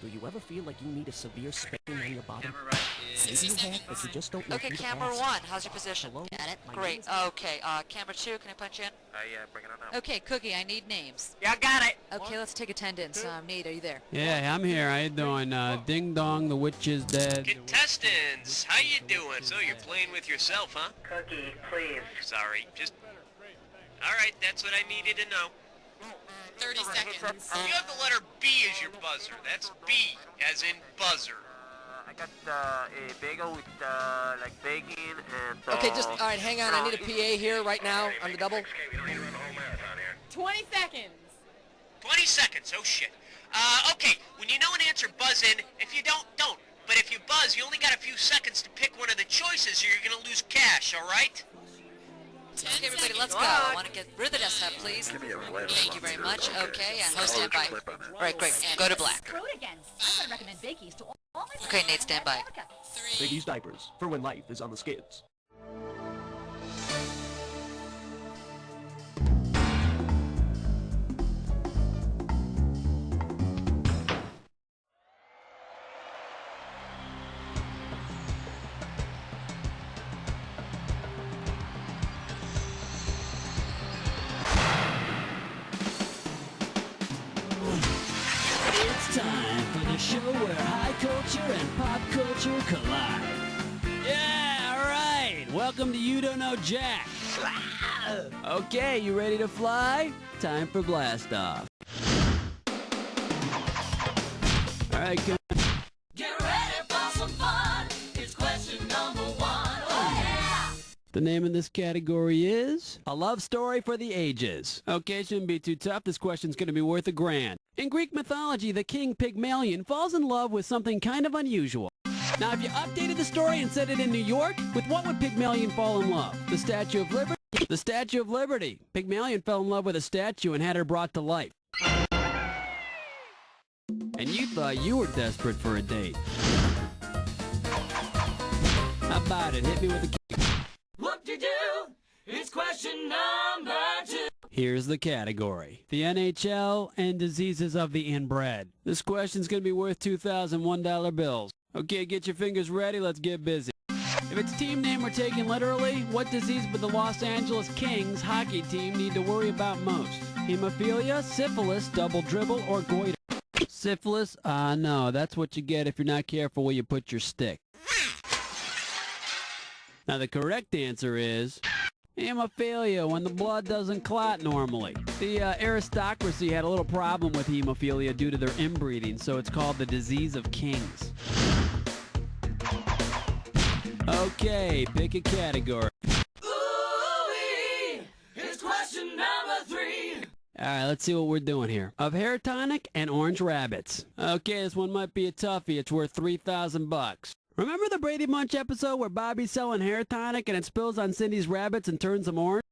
Do you ever feel like you need a severe spanking on your body? Camera right is... Maybe you have, but you just don't know Okay, who to camera ask. 1, how's your position? Hello? Got it. My Great. name is- Okay, camera 2, can I punch in? bring it on now. Okay, Cookie, I need names. Yeah, got it! Okay, let's take attendance. Nate, are you there? Yeah, I'm here. How you doing? Ding dong, the witch is dead. Contestants, how you doing? So you're playing with yourself, huh? Cookie, please. Sorry, just... Alright, that's what I needed to know. 30 seconds. You have the letter B as your buzzer. That's B, as in buzzer. I got a bagel with like bacon and... Okay, just, all right, hang on. I need a PA here right now on the double. 20 seconds. 20 seconds, oh shit. Okay, when you know an answer, buzz in. If you don't, don't. But if you buzz, you only got a few seconds to pick one of the choices or you're gonna lose cash, alright? Okay, everybody, let's go. I want to get rid of the desktop, please. Thank you very much. Okay, and host standby. All right, great. And go to black. Screw it again. I'm going to recommend Bakey's to all my Okay, Nate, stand by. 3. Baby's diapers, for when life is on the skids. It's time for the show where high culture and pop culture collide. Yeah, all right. Welcome to You Don't Know Jack. Okay, you ready to fly? Time for blast off. All right, come on. Get ready for some fun. It's question number 1. Oh, yeah. The name of this category is A Love Story for the Ages. Okay, shouldn't be too tough. This question's going to be worth $1,000. In Greek mythology, the king Pygmalion falls in love with something kind of unusual. Now, if you updated the story and set it in New York, with what would Pygmalion fall in love? The Statue of Liberty? The Statue of Liberty. Pygmalion fell in love with a statue and had her brought to life. And you thought you were desperate for a date. How about it? Hit me with a kick. Whoop-de-doo. It's question number 2. Here's the category. The NHL and diseases of the inbred. This question's going to be worth $2,001 bills. Okay, get your fingers ready. Let's get busy. If it's team name we're taking literally, what disease would the Los Angeles Kings hockey team need to worry about most? Hemophilia, syphilis, double dribble, or goiter? Syphilis? No, that's what you get if you're not careful where you put your stick. Now the correct answer is hemophilia, when the blood doesn't clot normally. The aristocracy had a little problem with hemophilia due to their inbreeding, so it's called the disease of kings. Okay, pick a category. Ooh-wee. It's question number 3. All right, let's see what we're doing here. Of hair tonic and orange rabbits. Okay, this one might be a toughie. It's worth $3,000. Remember the Brady Bunch episode where Bobby's selling hair tonic and it spills on Cindy's rabbits and turns them orange?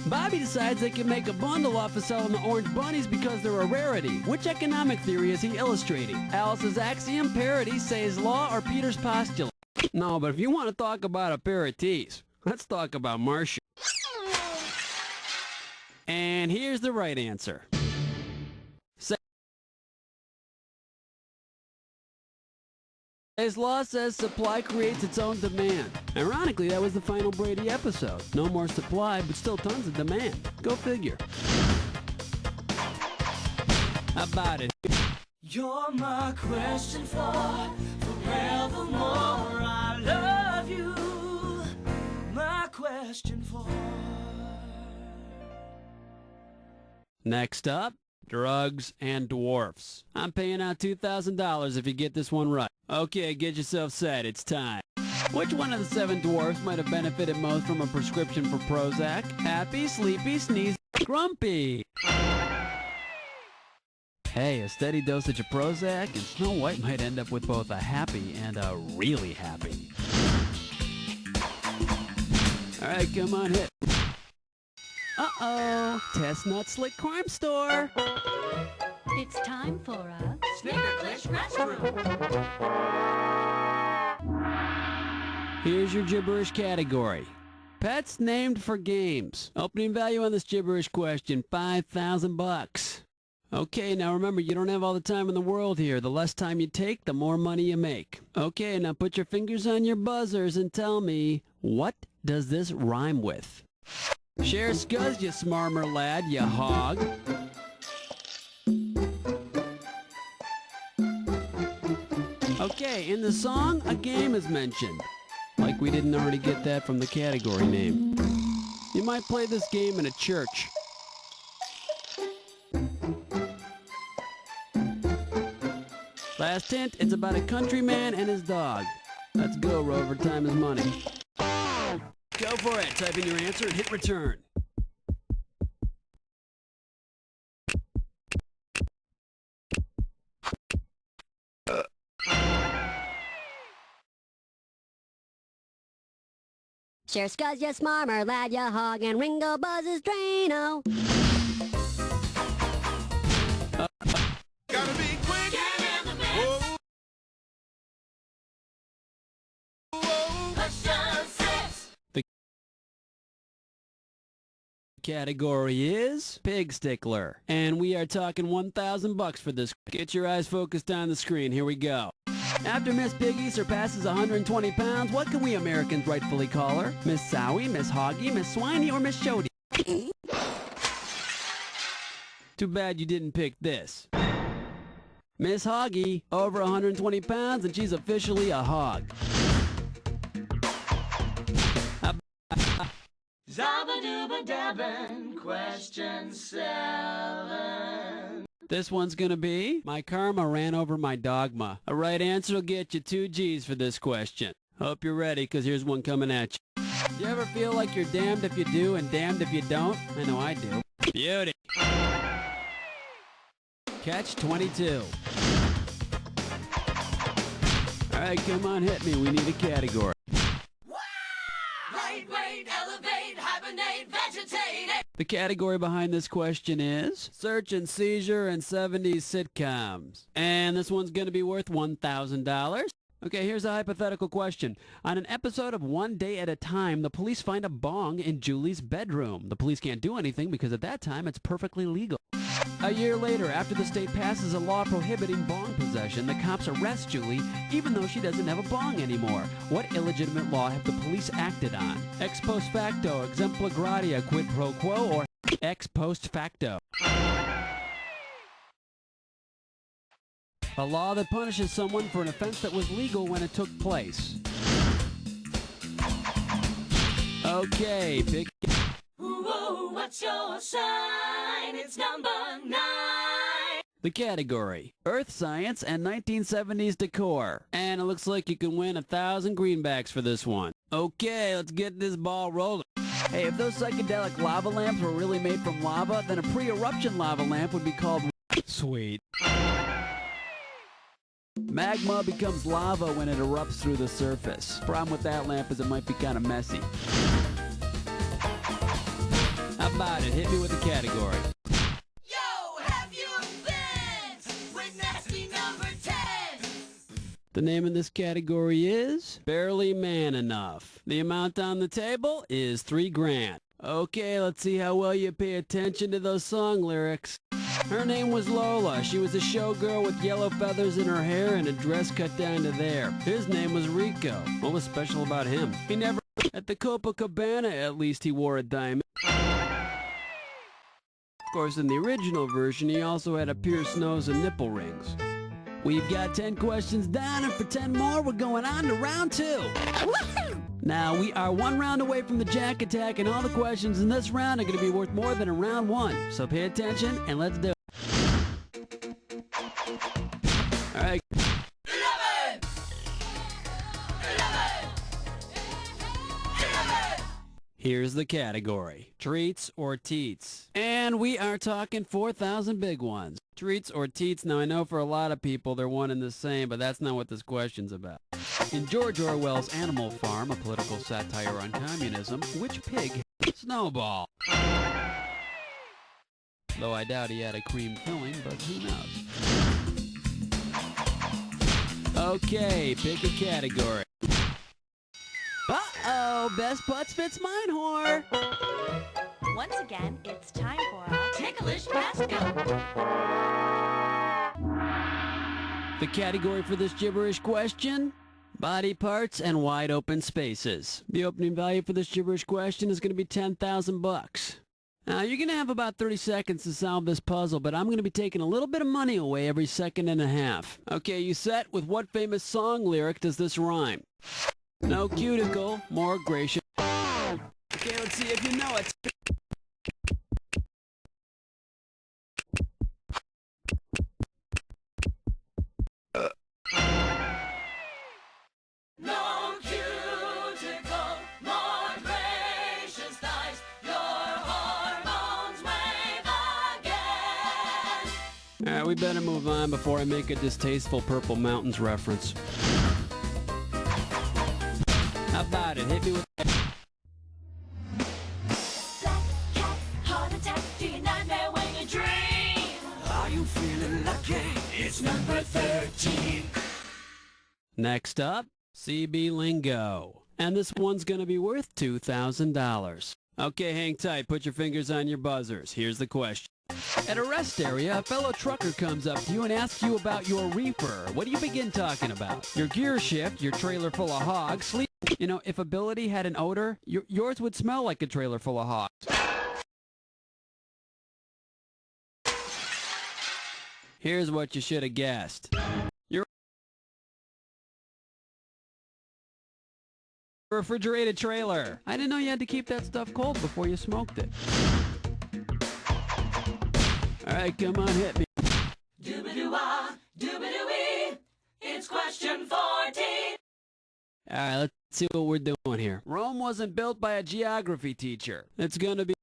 Bobby decides they can make a bundle off of selling the orange bunnies because they're a rarity. Which economic theory is he illustrating? Alice's axiom, parity, Say's law, or Peter's postulate? No, but if you want to talk about aperitifs, let's talk about Marcia. And here's the right answer. Say's law says supply creates its own demand. Ironically, that was the final Brady episode. No more supply, but still tons of demand. Go figure. How about it? You're my question for forevermore. I love you. My question for... Next up, drugs and dwarfs. I'm paying out $2,000 if you get this one right. Okay, get yourself set. It's time. Which one of the 7 dwarfs might have benefited most from a prescription for Prozac? Happy, sleepy, sneezy, grumpy. Hey, a steady dosage of Prozac and Snow White might end up with both a happy and a really happy. All right, come on, hit. Uh-oh, Chestnut Slick Crime Store. It's time for a... Snickerclish restroom. Here's your gibberish category. Pets named for games. Opening value on this gibberish question, $5,000. Okay, now remember, you don't have all the time in the world here. The less time you take, the more money you make. Okay, now put your fingers on your buzzers and tell me, what does this rhyme with? Share scuzz, you smarmer lad, you hog. Okay, in the song, a game is mentioned. Like we didn't already get that from the category name. You might play this game in a church. Last hint, it's about a countryman and his dog. Let's go, Rover. Time is money. Go for it. Type in your answer and hit return. Share scuzz, ya smarmer lad, ya hog, and Ringo buzzes Drano. Gotta be quick. Get in the mix. Question 6. The category is Pig Stickler. And we are talking $1,000 for this. Get your eyes focused on the screen. Here we go. After Miss Piggy surpasses 120 pounds, what can we Americans rightfully call her? Miss Sowie, Miss Hoggy, Miss Swiney, or Miss Shody? Too bad you didn't pick this. Miss Hoggy, over 120 pounds, and she's officially a hog. Zabba-dooba-dabbin', question 7. This one's gonna be, my karma ran over my dogma. A right answer will get you 2 G's for this question. Hope you're ready, because here's one coming at you. Do you ever feel like you're damned if you do and damned if you don't? I know I do. Beauty. Catch 22. All right, come on, hit me. We need a category. Light, weight, elevate, hibernate, vegetate. The category behind this question is search and seizure and 70s sitcoms. And this one's going to be worth $1,000. Okay, here's a hypothetical question. On an episode of One Day at a Time, the police find a bong in Julie's bedroom. The police can't do anything because at that time it's perfectly legal. A year later, after the state passes a law prohibiting bong possession, the cops arrest Julie even though she doesn't have a bong anymore. What illegitimate law have the police acted on? Ex post facto, exempla gratia, quid pro quo, or ex post facto? A law that punishes someone for an offense that was legal when it took place. Okay, pick. Ooh, what's your sign? It's number 9. The category, Earth Science and 1970s Decor. And it looks like you can win 1,000 greenbacks for this one. Okay, let's get this ball rolling. Hey, if those psychedelic lava lamps were really made from lava, then a pre-eruption lava lamp would be called sweet. Magma becomes lava when it erupts through the surface. Problem with that lamp is it might be kind of messy. How about it? Hit me with the category. Yo, have you offense with nasty number 10? The name of this category is Barely Man Enough. The amount on the table is $3,000. Okay, let's see how well you pay attention to those song lyrics. Her name was Lola. She was a showgirl with yellow feathers in her hair and a dress cut down to there. His name was Rico. What was special about him? He never... At the Copacabana, at least, he wore a diamond. Of course, in the original version, he also had a pierced nose and nipple rings. We've got 10 questions down, and for 10 more, we're going on to round 2. Now, we are 1 round away from the Jack Attack, and all the questions in this round are going to be worth more than a round 1. So pay attention, and let's do it. All right. 11! Here's the category, treats or teats. And we are talking 4,000 big ones. Treats or teats, now I know for a lot of people they're one and the same, but that's not what this question's about. In George Orwell's Animal Farm, a political satire on communism, which pig had Snowball? Though I doubt he had a cream filling, but who knows? Okay, pick a category. Uh-oh, best butts fits mine, whore. Once again, it's time for a ticklish basket. The category for this gibberish question? Body parts and wide open spaces. The opening value for this gibberish question is going to be 10,000 bucks. Now, you're going to have about 30 seconds to solve this puzzle, but I'm going to be taking a little bit of money away every second and a half. Okay, you set? With what famous song lyric does this rhyme? No cuticle, more gracious. Okay, let's see if you know it. No cuticle, more gracious thighs, your hormones wave again. All right, we better move on before I make a distasteful Purple Mountains reference. How about it? Hit me with... Black cat, heart attack, do you nightmare when you dream? Are you feeling lucky? It's number 13. Next up, CB Lingo. And this one's going to be worth $2,000. Okay, hang tight. Put your fingers on your buzzers. Here's the question. At a rest area, a fellow trucker comes up to you and asks you about your reefer. What do you begin talking about? Your gear shift, your trailer full of hogs, sleep... You know, if ability had an odor, yours would smell like a trailer full of hogs. Here's what you should have guessed. Your refrigerated trailer. I didn't know you had to keep that stuff cold before you smoked it. All right, come on, hit me. Doobadoo-wah, doobadoo-wee, it's question 14. All right, let's see what we're doing here. Rome wasn't built by a geography teacher. It's going to be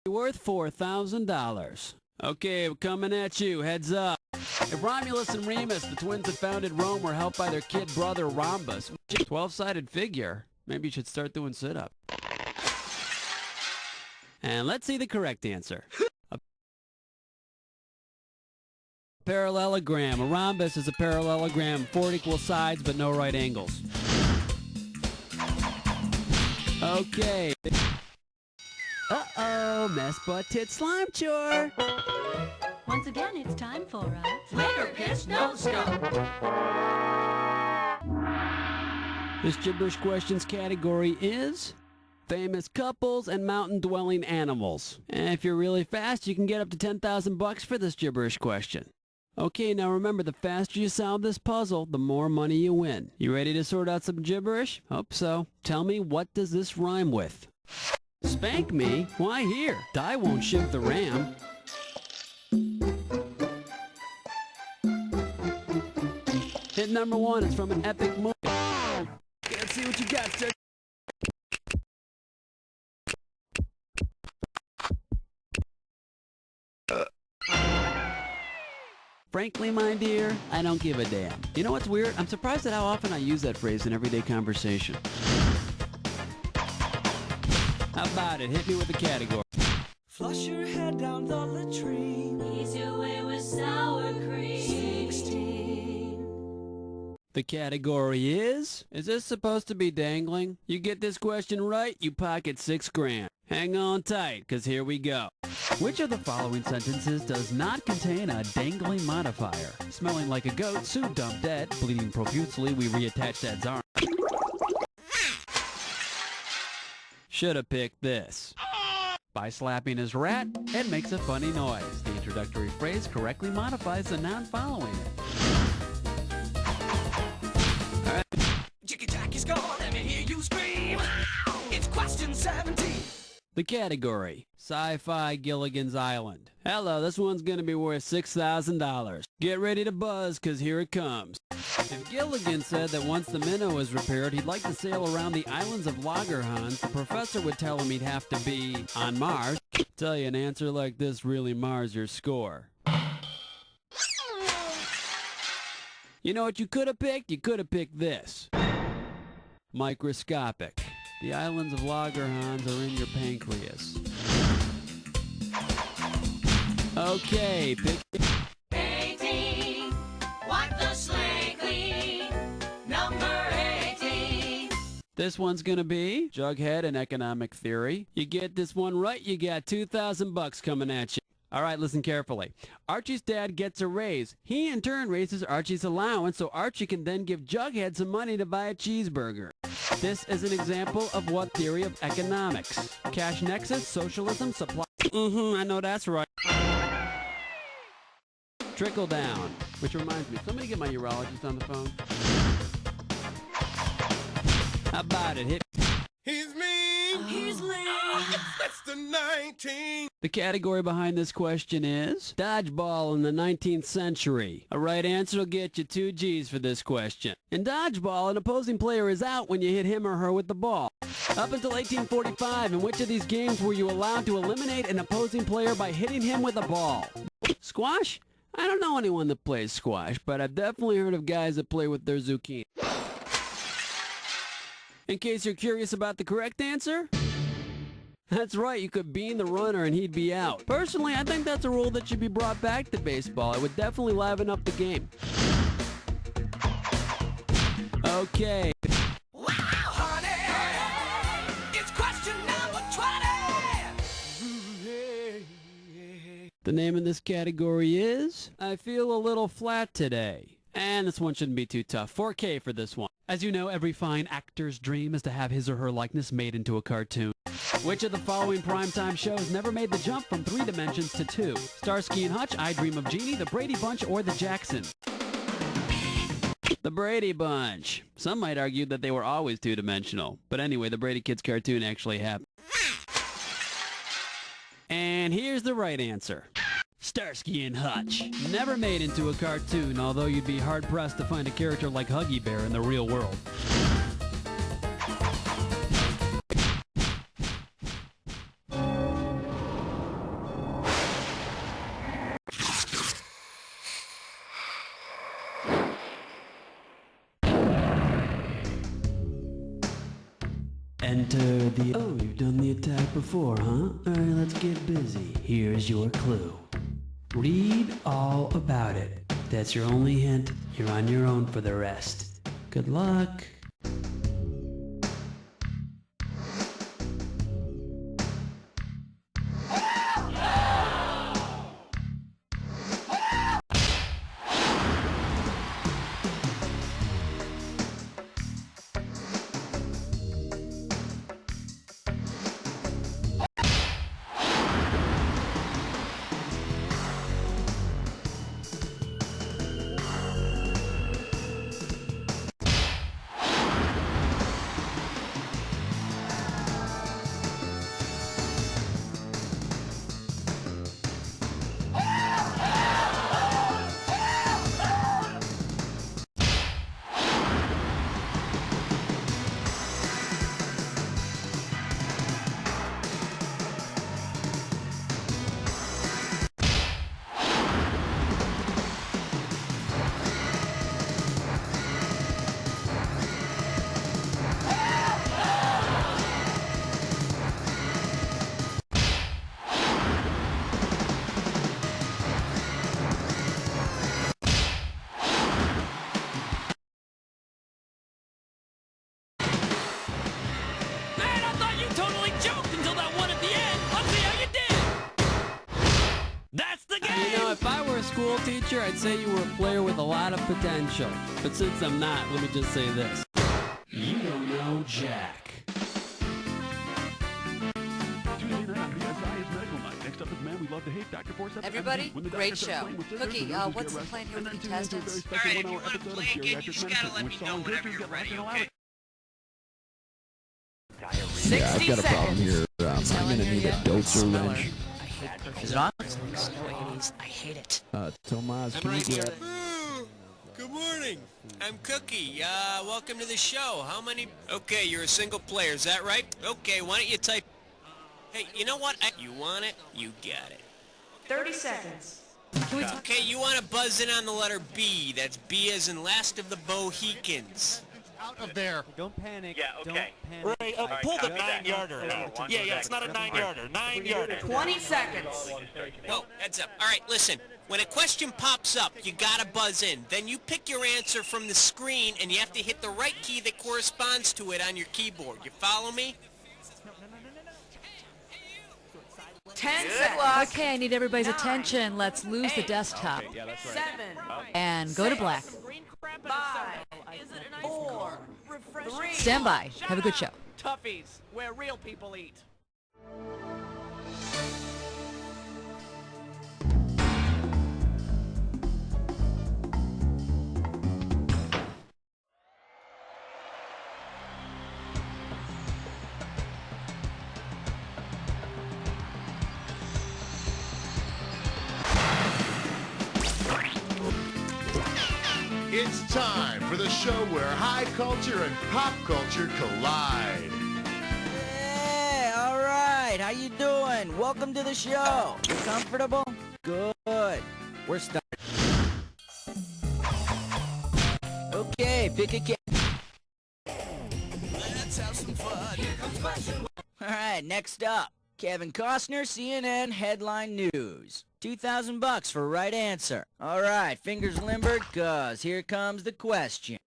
worth $4,000. Okay, we're coming at you. Heads up. If Romulus and Remus, the twins that founded Rome, were helped by their kid brother Rhombus, 12-sided figure, maybe you should start doing sit-ups. And let's see the correct answer. A parallelogram. A rhombus is a parallelogram, 4 equal sides but no right angles. Okay. Uh-oh, mess butt tit slime chore. Once again, it's time for a Flicker Piss No Scope. This gibberish questions category is famous couples and mountain-dwelling animals. And if you're really fast, you can get up to 10,000 bucks for this gibberish question. Okay, now remember, the faster you solve this puzzle, the more money you win. You ready to sort out some gibberish? Hope so. Tell me, what does this rhyme with? Spank me? Why here? Die won't shiv the ram. Hit number 1, it's from an epic movie. Let's see what you got, sir. Frankly, my dear, I don't give a damn. You know what's weird? I'm surprised at how often I use that phrase in everyday conversation. How about it? Hit me with the category. Flush your head down the latrine. Ease your way with sour cream. 16. The category is this supposed to be dangling? You get this question right, you pocket $6 grand. Hang on tight, because here we go. Which of the following sentences does not contain a dangling modifier? Smelling like a goat, Sue dumped dead, bleeding profusely, we reattached Ed's arm. Should have picked this. By slapping his rat, Ed makes a funny noise. The introductory phrase correctly modifies the noun following it. All right. Jiggy Jackie's gone, let me hear you scream. It's question 17. The category, Sci-Fi Gilligan's Island. Hello, this one's gonna be worth $6,000. Get ready to buzz, cause here it comes. If Gilligan said that once the minnow was repaired, he'd like to sail around the islands of Lagerhans, the professor would tell him he'd have to be on Mars. Tell you, an answer like this really mars your score. You know what you could have picked? You could have picked this. Microscopic. The islands of Lagerhans are in your pancreas. Okay, pick... 18. Wipe the slate clean. Number 18. This one's gonna be Jughead and economic theory. You get this one right, you got 2,000 bucks coming at you. All right, listen carefully. Archie's dad gets a raise. He in turn raises Archie's allowance so Archie can then give Jughead some money to buy a cheeseburger. This is an example of what theory of economics? Cash nexus, socialism, supply. I know that's right. Trickle down. Which reminds me, somebody get my urologist on the phone. How about it? Hit. He's mean. He's lean. That's the 19. The category behind this question is dodgeball in the 19th century. A right answer will get you 2 G's for this question. In dodgeball, an opposing player is out when you hit him or her with the ball. Up until 1845, in which of these games were you allowed to eliminate an opposing player by hitting him with a ball? Squash? I don't know anyone that plays squash, but I've definitely heard of guys that play with their zucchini. In case you're curious about the correct answer, that's right, you could bean the runner and he'd be out. Personally, I think that's a rule that should be brought back to baseball. It would definitely liven up the game. Okay. Wow, honey, it's question number 20. The name of this category is I Feel a Little Flat Today. And this one shouldn't be too tough. 4K for this one. As you know, every fine actor's dream is to have his or her likeness made into a cartoon. Which of the following primetime shows never made the jump from 3 dimensions to 2? Starsky and Hutch, I Dream of Jeannie, The Brady Bunch, or The Jacksons? The Brady Bunch. Some might argue that they were always 2-dimensional. But anyway, the Brady Kids cartoon actually happened. And here's the right answer. Starsky and Hutch. Never made into a cartoon, although you'd be hard-pressed to find a character like Huggy Bear in the real world. Enter the... Oh, you've done the attack before, huh? Alright, let's get busy. Here's your clue. Read all about it. That's your only hint. You're on your own for the rest. Good luck. If I were a school teacher, I'd say you were a player with a lot of potential. But since I'm not, let me just say this. You don't know Jack. Everybody, great show. Cookie, what's the plan here with the contestants? Alright, if you want to play again, you just gotta let me know whenever you're ready, okay? 60 yeah, I've got a problem here. I'm gonna need a doser wrench. Is it on? I hate it. Tomas, can you grab... Good morning. I'm Cookie. Welcome to the show. How many... Okay, you're a single player, is that right? Okay, why don't you type... Hey, you know what? You want it? You got it. 30 seconds. Okay, you want to buzz in on the letter B. That's B as in Last of the Bohicans. out of there. Don't panic. Yeah, okay. Don't Right, panic. pull the 9-yarder out. Yeah, it's not a 9-yarder. 9-yarder. 20 seconds. Oh, heads up. All right, listen. When a question pops up, you gotta buzz in. Then you pick your answer from the screen, and you have to hit the right key that corresponds to it on your keyboard. You follow me? 10 seconds. Okay, I need everybody's attention. Let's lose the desktop. 7. And go to black. 5. 4. 3. Stand by. Have a good show. Toughies, where real people eat. It's time for the show where high culture and pop culture collide. Hey, all right. How you doing? Welcome to the show. You comfortable? Good. We're starting. Okay, pick a cat. Let's have some fun. Here comes question. All right, next up. Kevin Costner, CNN headline news. $2,000 for right answer. All right, fingers limbered, cause here comes the question.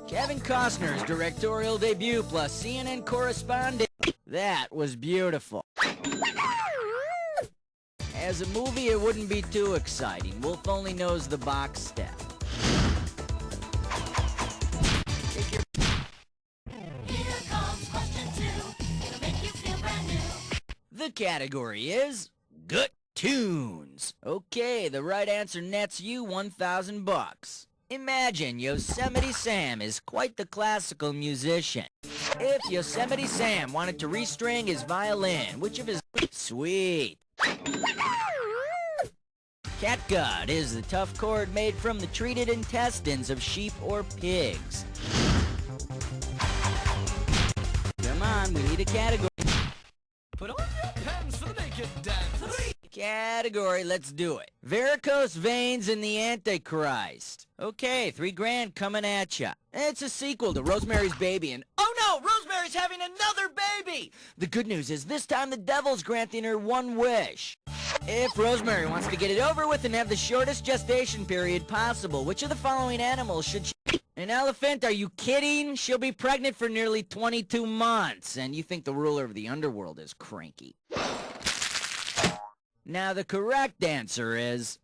Kevin Costner's directorial debut plus CNN correspondent. That was beautiful. As a movie, it wouldn't be too exciting. Wolf only knows the box step. Take your... Here comes question 2. It'll make you feel brand new. The category is Good Tunes. Okay, the right answer nets you $1,000. Imagine Yosemite Sam is quite the classical musician. If Yosemite Sam wanted to restring his violin, which of his... Sweet. Catgut is the tough chord made from the treated intestines of sheep or pigs. Come on, we need a category. Put on your pens for the naked dance. Category, let's do it. Varicose veins in the Antichrist. Okay, $3,000 coming at ya. It's a sequel to Rosemary's Baby, and oh no, Rosemary's having another baby! The good news is this time the devil's granting her one wish. If Rosemary wants to get it over with and have the shortest gestation period possible, which of the following animals should she... An elephant? Are you kidding? She'll be pregnant for nearly 22 months, and you think the ruler of the underworld is cranky. Now the correct answer is...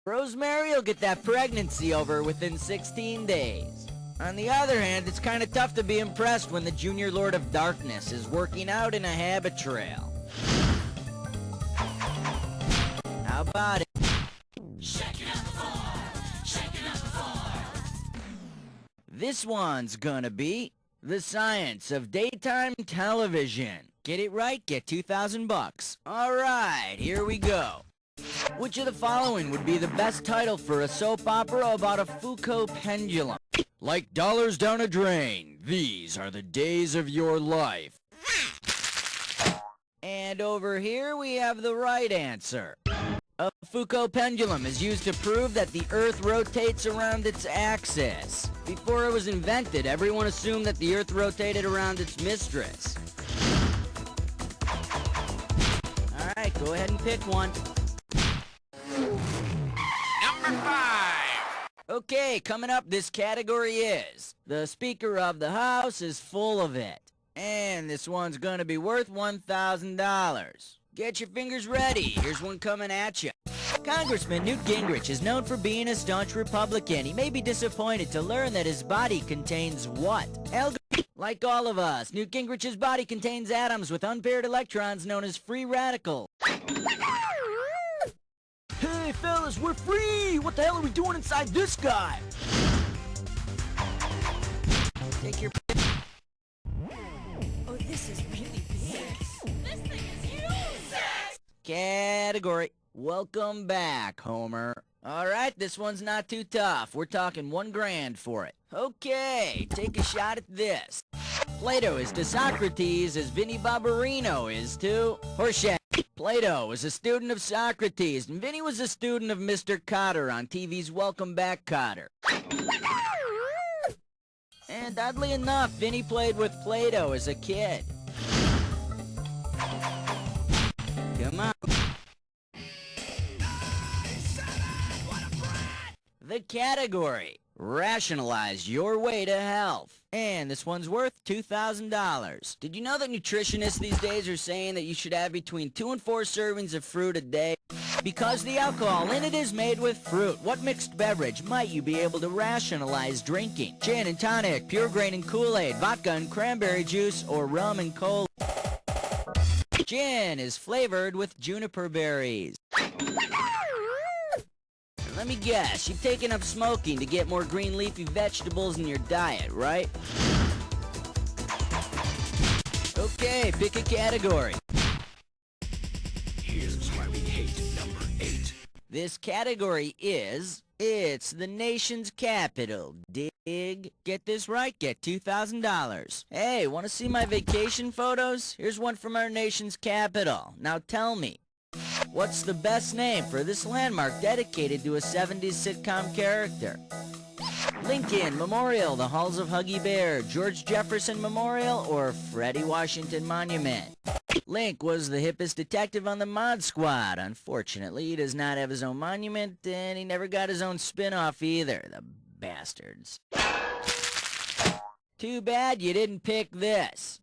Rosemary will get that pregnancy over within 16 days. On the other hand, it's kind of tough to be impressed when the Junior Lord of Darkness is working out in a habit trail. How about it? Shaking up the floor. Shaking up the floor. This one's gonna be the science of daytime television. Get it right, get $2,000. All right, here we go. Which of the following would be the best title for a soap opera about a Foucault pendulum? Like dollars down a drain, these are the days of your life. And over here we have the right answer. A Foucault pendulum is used to prove that the Earth rotates around its axis. Before it was invented, everyone assumed that the Earth rotated around its mistress. Alright, go ahead and pick one. Number 5. Okay, coming up, this category is the Speaker of the House is full of it. And this one's gonna be worth $1,000. Get your fingers ready. Here's one coming at you. Congressman Newt Gingrich is known for being a staunch Republican. He may be disappointed to learn that his body contains what? Like all of us, Newt Gingrich's body contains atoms with unpaired electrons known as free radicals. Hey, fellas, we're free! What the hell are we doing inside this guy? Take your... Oh, this is really big. This thing is huge. Category. Welcome back, Homer. Alright, this one's not too tough. We're talking $1,000 for it. Okay, take a shot at this. Plato is to Socrates as Vinnie Barbarino is to Horseshack. Plato was a student of Socrates, and Vinny was a student of Mr. Cotter on TV's Welcome Back, Cotter. And oddly enough, Vinny played with Plato as a kid. Come on. The category: rationalize your way to health. And this one's worth $2,000. Did you know that nutritionists these days are saying that you should have between 2 and 4 servings of fruit a day? Because the alcohol in it is made with fruit. What mixed beverage might you be able to rationalize drinking? Gin and tonic, pure grain and Kool-Aid, vodka and cranberry juice, or rum and cola? Gin is flavored with juniper berries. Let me guess, you've taken up smoking to get more green leafy vegetables in your diet, right? Okay, pick a category. Here's why we hate number 8. This category is, it's the nation's capital. Dig? Get this right, get $2,000. Hey, want to see my vacation photos? Here's one from our nation's capital. Now tell me, what's the best name for this landmark dedicated to a 70s sitcom character? Lincoln Memorial, the Halls of Huggy Bear, George Jefferson Memorial, or Freddie Washington Monument? Link was the hippest detective on the Mod Squad. Unfortunately, he does not have his own monument, and he never got his own spin-off either, the bastards. Too bad you didn't pick this.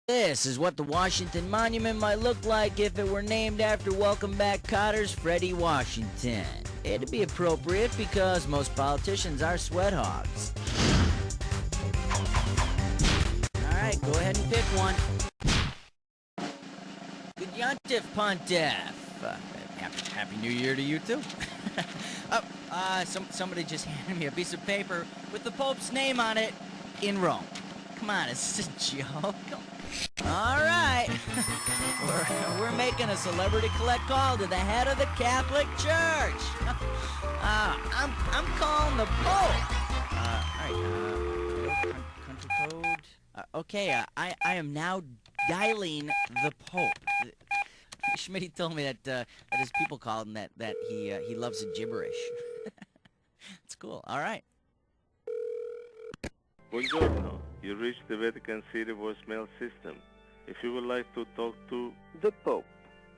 This is what the Washington Monument might look like if it were named after Welcome Back Cotter's Freddie Washington. It'd be appropriate because most politicians are sweat hogs. Alright, go ahead and pick one. Good yontif, Pontiff. Happy New Year to you too. Somebody just handed me a piece of paper with the Pope's name on it in Rome. Come on, it's just a joke. All right, we're making a celebrity collect call to the head of the Catholic Church. I'm calling the Pope. All right, country code. Okay, I am now dialing the Pope. Schmitty told me that his people called him that he loves the gibberish. It's cool. All right. Buongiorno. You reached the Vatican City voicemail system. If you would like to talk to the Pope,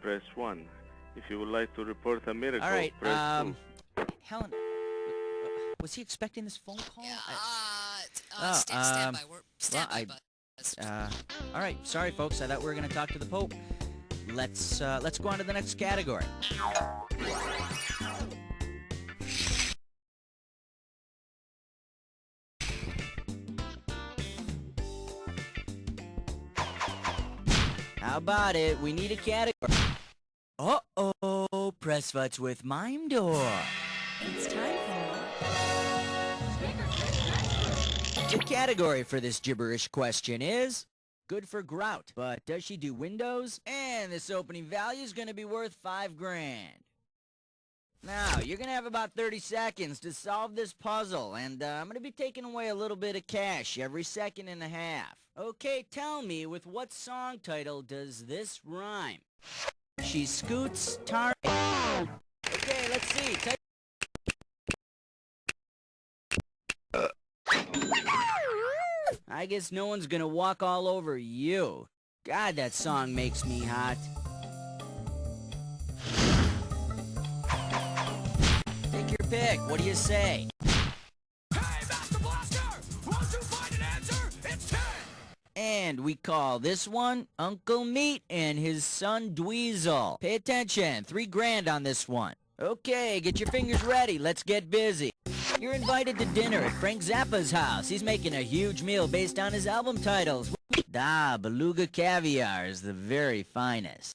press 1. If you would like to report a miracle, all right, press 2. Helen, was he expecting this phone call? Yeah, stand by. We're stand by. All right, sorry folks. I thought we were going to talk to the Pope. Let's go on to the next category. How about it? We need a category. Uh-oh, press futs with Mime Door. It's time for... The category for this gibberish question is good for grout, but does she do windows? And this opening value is going to be worth $5,000. Now, you're going to have about 30 seconds to solve this puzzle, and I'm going to be taking away a little bit of cash every second and a half. Okay, tell me, with what song title does this rhyme? She scoots tar... Okay, let's see. I guess no one's gonna walk all over you. God, that song makes me hot. Take your pick. What do you say? Hey, Master Blaster! Won't you find an answer? It's 10! And we call this one Uncle Meat and his son Dweezil. Pay attention, $3,000 on this one. Okay, get your fingers ready, let's get busy. You're invited to dinner at Frank Zappa's house. He's making a huge meal based on his album titles. Beluga Caviar is the very finest.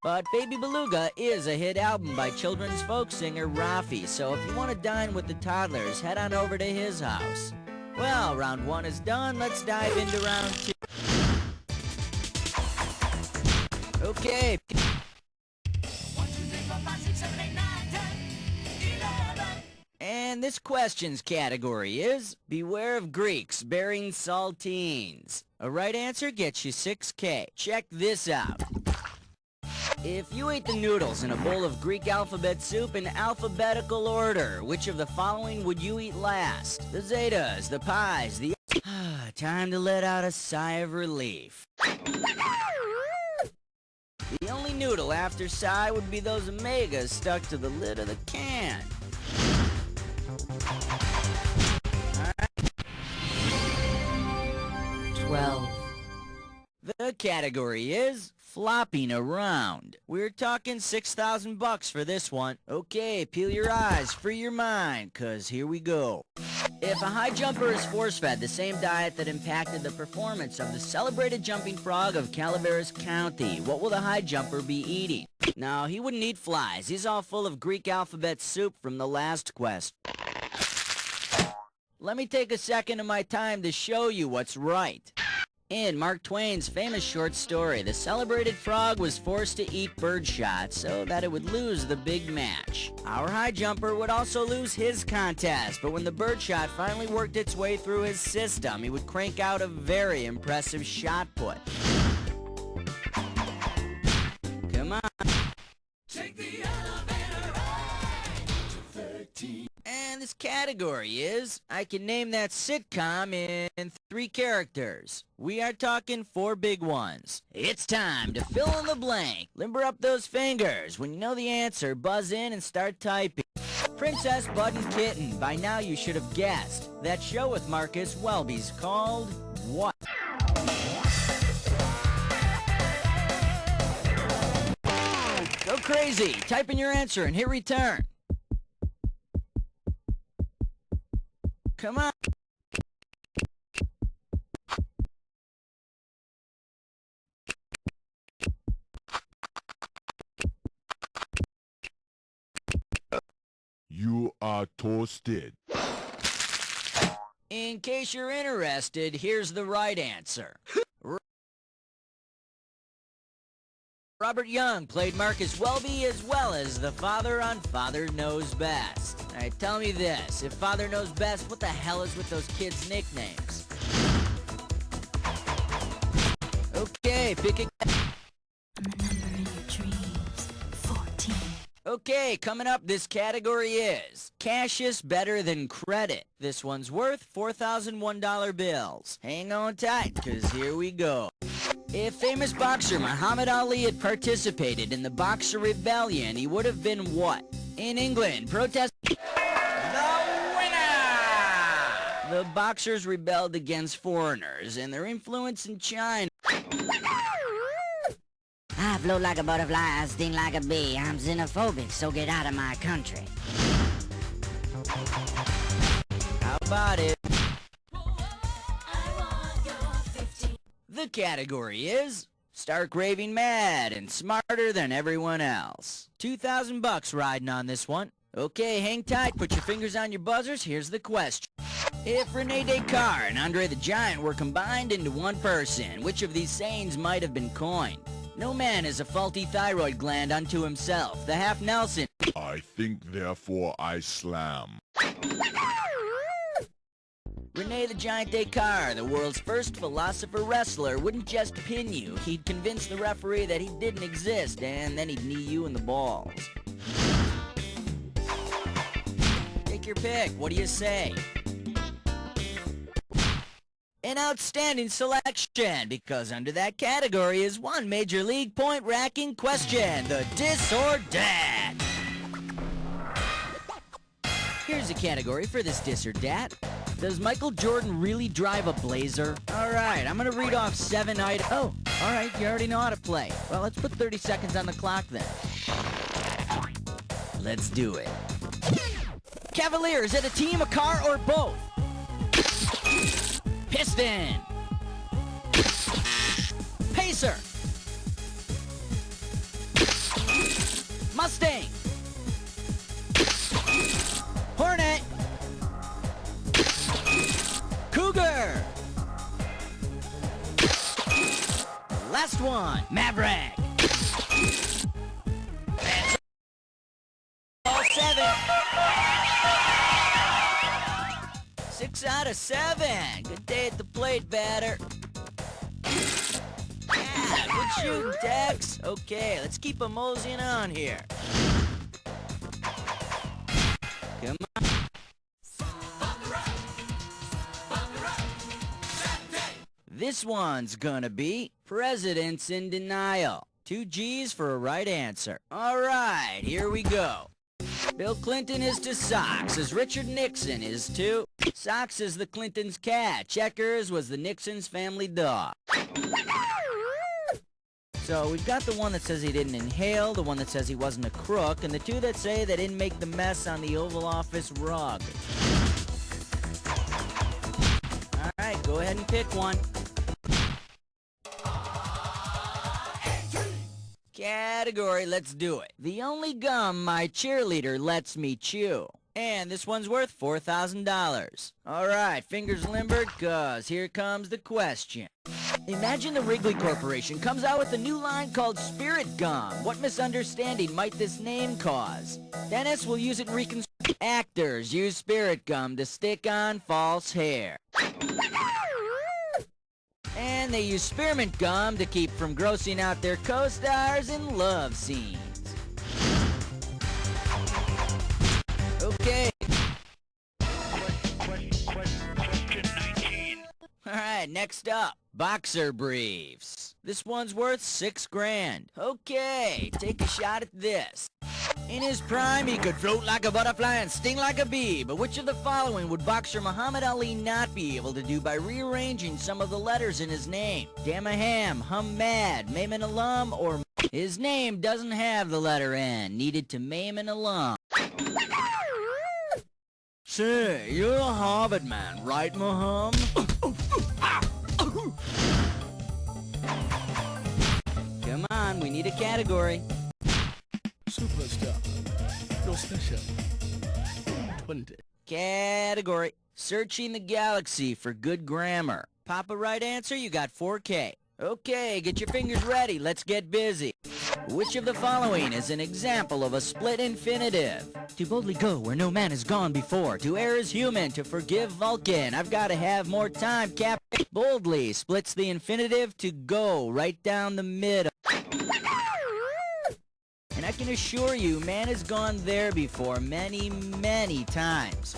But Baby Beluga is a hit album by children's folk singer Rafi, so if you want to dine with the toddlers, head on over to his house. Well, round 1 is done. Let's dive into round 2. Okay. 1, 2, 3, 4, 5, 6, 7, 8, 9, 10, 11. And this question's category is beware of Greeks bearing saltines. A right answer gets you 6K. Check this out. If you ate the noodles in a bowl of Greek alphabet soup in alphabetical order, which of the following would you eat last? The Zetas, the Pies, the... Time to let out a sigh of relief. The only noodle after sigh would be those omegas stuck to the lid of the can. Alright. 12. The category is flopping around. We're talking $6,000 for this one. Okay, peel your eyes, free your mind, cause here we go. If a high jumper is force-fed the same diet that impacted the performance of the celebrated jumping frog of Calaveras County, what will the high jumper be eating? No, he wouldn't eat flies. He's all full of Greek alphabet soup from the last quest. Let me take a second of my time to show you what's right. In Mark Twain's famous short story, the celebrated frog was forced to eat birdshot so that it would lose the big match. Our high jumper would also lose his contest, but when the birdshot finally worked its way through his system, he would crank out a very impressive shot put. Come on. Take the elevator ride to 13. And this category is, I can name that sitcom in 3 characters. We are talking 4 big ones. It's time to fill in the blank. Limber up those fingers. When you know the answer, buzz in and start typing. Princess, Bud, and Kitten. By now you should have guessed. That show with Marcus Welby's called what? Go crazy. Type in your answer and hit return. Come on. You are toasted. In case you're interested, here's the right answer. Robert Young played Marcus Welby as well as the father on Father Knows Best. Alright, tell me this. If Father Knows Best, what the hell is with those kids' nicknames? Okay, pick a... And the number in your dreams, 14. Okay, coming up, this category is cash is better than credit. This one's worth $4,001 bills. Hang on tight, because here we go. If famous boxer Muhammad Ali had participated in the Boxer Rebellion, he would have been what? In England, protest... The winner! The boxers rebelled against foreigners and their influence in China. I float like a butterfly, I sting like a bee. I'm xenophobic, so get out of my country. How about it? The category is stark raving mad and smarter than everyone else. $2,000 riding on this one. Okay, hang tight, put your fingers on your buzzers, here's the question. If Rene Descartes and Andre the Giant were combined into one person, which of these sayings might have been coined? No man is a faulty thyroid gland unto himself. The half Nelson. I think, therefore I slam. Rene the Giant Descartes, the world's first philosopher wrestler, wouldn't just pin you. He'd convince the referee that he didn't exist, and then he'd knee you in the balls. Take your pick. What do you say? An outstanding selection, because under that category is one major league point-racking question, the dis or dat. Here's a category for this dis or dat. Does Michael Jordan really drive a Blazer? Alright, I'm gonna read off 7 items. Oh, alright, you already know how to play. Well, let's put 30 seconds on the clock then. Let's do it. Cavalier, is it a team, a car, or both? Piston. Pacer. Mustang. Hornet. Cougar. Last one. Maverick. That's all 7. got a 7. Good day at the plate, batter. Yeah, good shooting, Tex. Okay, let's keep a moseying on here. Come on. This one's gonna be Presidents in Denial. 2 G's for a right answer. All right, here we go. Bill Clinton is to Sox, as Richard Nixon is to... Sox is the Clintons' cat. Checkers was the Nixon's family dog. So we've got the one that says he didn't inhale, the one that says he wasn't a crook, and the 2 that say they didn't make the mess on the Oval Office rug. All right, go ahead and pick one. Category, let's do it. The only gum my cheerleader lets me chew. And this one's worth $4,000. All right, fingers limbered, cause here comes the question. Imagine the Wrigley Corporation comes out with a new line called Spirit Gum. What misunderstanding might this name cause? Dentists will use it in reconstruction. Actors use Spirit Gum to stick on false hair. And they use spearmint gum to keep from grossing out their co-stars in love scenes. Okay. Question 19. Alright, next up. Boxer briefs. This one's worth $6,000. Okay, take a shot at this. In his prime, he could float like a butterfly and sting like a bee, but which of the following would boxer Muhammad Ali not be able to do by rearranging some of the letters in his name? Damaham, Hammad, Maimon Alum, or... His name doesn't have the letter N, needed to Maimon Alum. Say, you're a Harvard man, right, Muhammad? Come on, we need a category. Superstar. No special. 20. Category. Searching the galaxy for good grammar. Pop a right answer, you got 4K. Okay, get your fingers ready. Let's get busy. Which of the following is an example of a split infinitive? To boldly go where no man has gone before. To err is human. To forgive Vulcan. I've got to have more time, Cap. Boldly splits the infinitive to go right down the middle. And I can assure you, man has gone there before many, many times.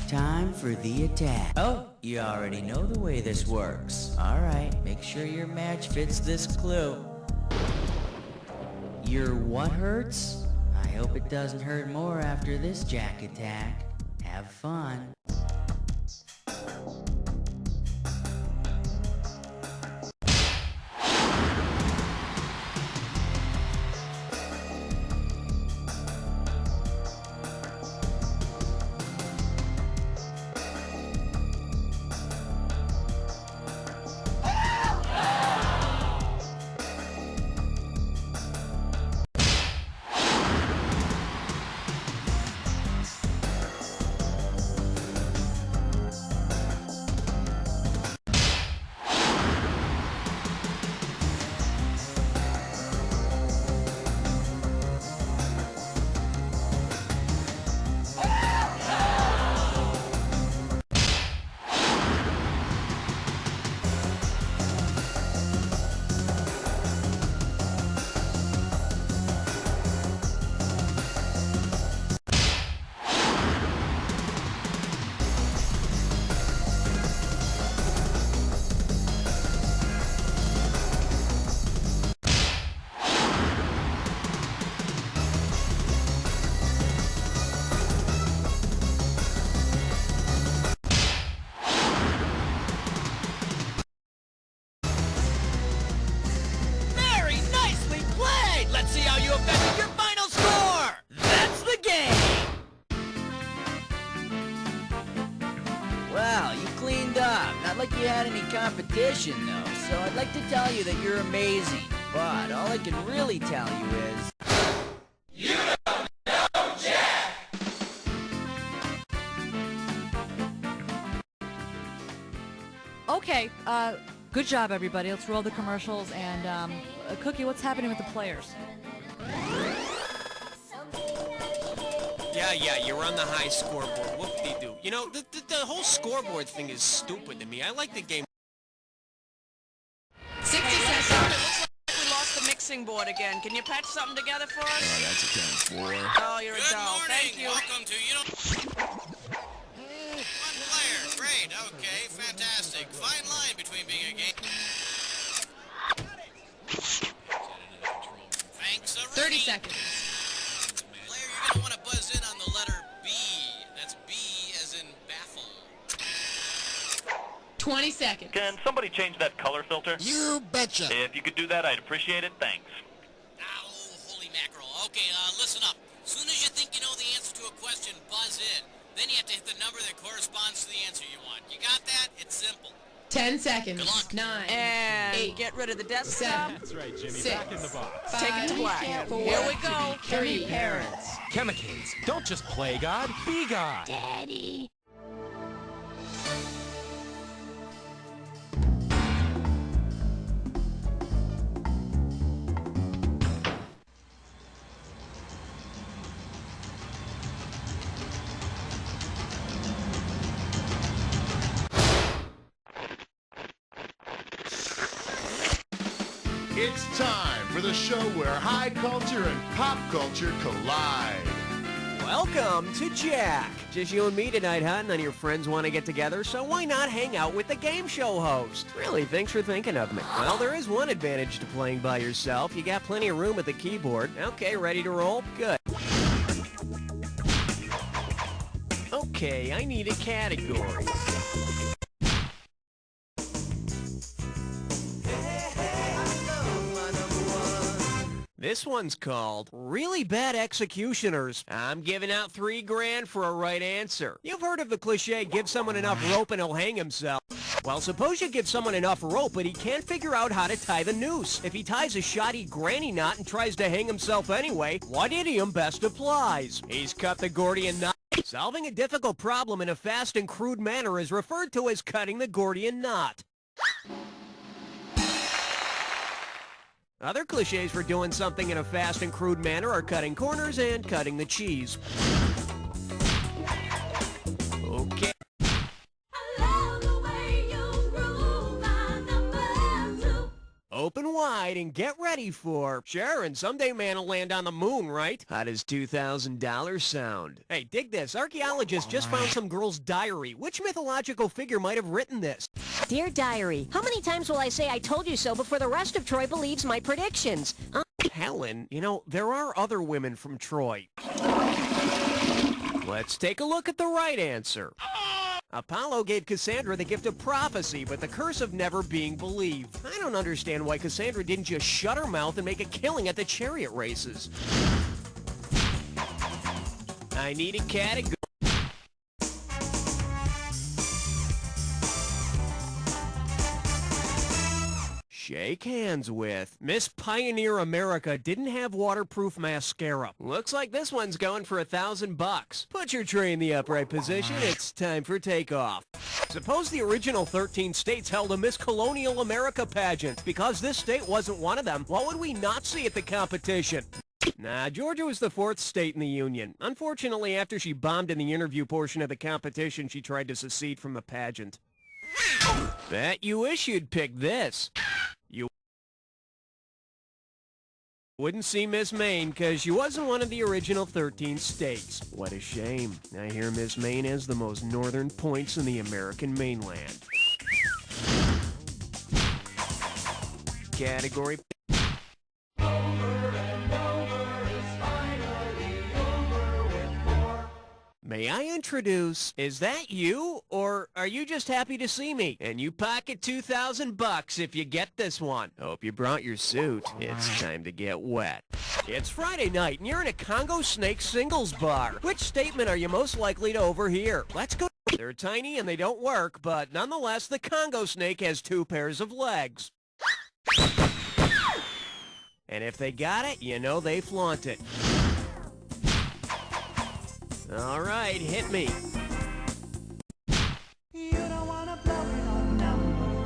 Time for the attack. Oh, you already know the way this works. Alright, make sure your match fits this clue. Your what hurts? I hope it doesn't hurt more after this jack attack. Have fun. Not like you had any competition, though, so I'd like to tell you that you're amazing. But all I can really tell you is... You don't know Jack! Okay, good job, everybody. Let's roll the commercials. And, Cookie, what's happening with the players? Yeah, you're on the high scoreboard. Whoop-de-doo. You know, the whole scoreboard thing is stupid to me. I like the game. 60 seconds. It looks like we lost the mixing board again. Can you patch something together for us? Oh, that's a 10-4. Oh, you're a doll. Thank you. Welcome to One player. Great. Okay. Fantastic. Fine line between being a game. Thanks, 30 seconds. Player, you're gonna want to buzz in on the letter B. That's B as in baffle. 20 seconds. Can somebody change that color filter? You betcha. If you could do that, I'd appreciate it. Thanks. Oh, holy mackerel. Okay, listen up. As soon as you think you know the answer to a question, buzz in. Then you have to hit the number that corresponds to the answer you want. You got that? It's simple. 10 seconds. Good luck. 9. And 8. Get rid of the desktop. 7. That's right, Jimmy. 6. Back in the box. 5, Take it to black. 4, Here we go. 3. Parents. Chemicades. Don't just play God, be God. Daddy. It's time for the show where high culture and pop culture collide. Welcome to Jack. Just you and me tonight, huh? None of your friends want to get together, so why not hang out with the game show host? Really, thanks for thinking of me. Well, there is one advantage to playing by yourself. You got plenty of room at the keyboard. Okay, ready to roll? Good. Okay, I need a category. This one's called Really Bad Executioners. I'm giving out $3,000 for a right answer. You've heard of the cliche, give someone enough rope and he'll hang himself. Well, suppose you give someone enough rope, but he can't figure out how to tie the noose. If he ties a shoddy granny knot and tries to hang himself anyway, what idiom best applies? He's cut the Gordian knot. Solving a difficult problem in a fast and crude manner is referred to as cutting the Gordian knot. Other cliches for doing something in a fast and crude manner are cutting corners and cutting the cheese. Okay. Open wide and get ready for... Sure, and someday man will land on the moon, right? How does $2,000 sound? Hey, dig this. Archaeologists just found some girl's diary. Which mythological figure might have written this? Dear Diary, how many times will I say I told you so before the rest of Troy believes my predictions? Helen, you know, there are other women from Troy. Let's take a look at the right answer. Apollo gave Cassandra the gift of prophecy, but the curse of never being believed. I don't understand why Cassandra didn't just shut her mouth and make a killing at the chariot races. I need a category. Shake hands with. Miss Pioneer America didn't have waterproof mascara. Looks like this one's going for $1,000. Put your tray in the upright position. It's time for takeoff. Suppose the original 13 states held a Miss Colonial America pageant. Because this state wasn't one of them, what would we not see at the competition? Nah, Georgia was the 4th state in the Union. Unfortunately, after she bombed in the interview portion of the competition, she tried to secede from the pageant. Bet you wish you'd picked this. You wouldn't see Miss Maine because she wasn't one of the original 13 states. What a shame. I hear Miss Maine has the most northern points in the American mainland. Category. May I introduce, is that you, or are you just happy to see me? And you pocket $2,000 if you get this one. Hope you brought your suit. It's time to get wet. It's Friday night, and you're in a Congo Snake singles bar. Which statement are you most likely to overhear? Let's go. They're tiny and they don't work, but nonetheless, the Congo Snake has 2 pairs of legs. And if they got it, you know they flaunt it. All right, hit me. You don't wanna blow it on number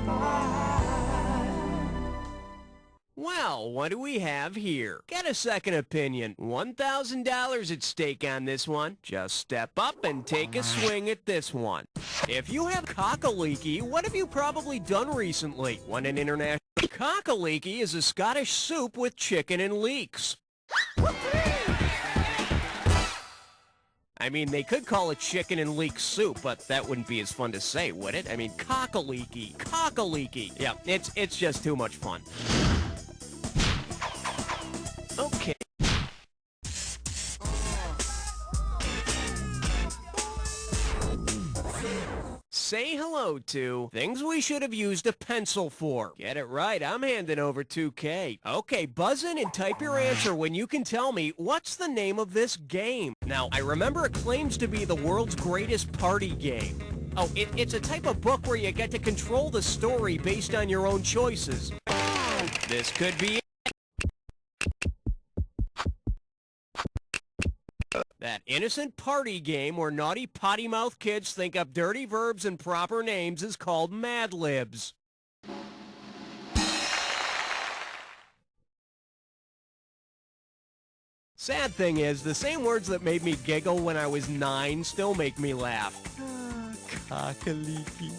Well, what do we have here? Get a second opinion. $1,000 at stake on this one. Just step up and take a swing at this one. If you have cock-a-leekie, what have you probably done recently? Won an international... Cock-a-leekie is a Scottish soup with chicken and leeks. I mean, they could call it chicken and leek soup, but that wouldn't be as fun to say, would it? I mean, cock-a-leekie, cock-a-leekie. Yeah, it's just too much fun. Okay. Say hello to things we should have used a pencil for. Get it right, I'm handing over 2K. Okay, buzz in and type your answer when you can tell me what's the name of this game. Now, I remember it claims to be the world's greatest party game. Oh, it's a type of book where you get to control the story based on your own choices. This could be it. That innocent party game where naughty potty-mouthed kids think up dirty verbs and proper names is called Mad Libs. Sad thing is, the same words that made me giggle when I was 9 still make me laugh. Cock-a-leekie.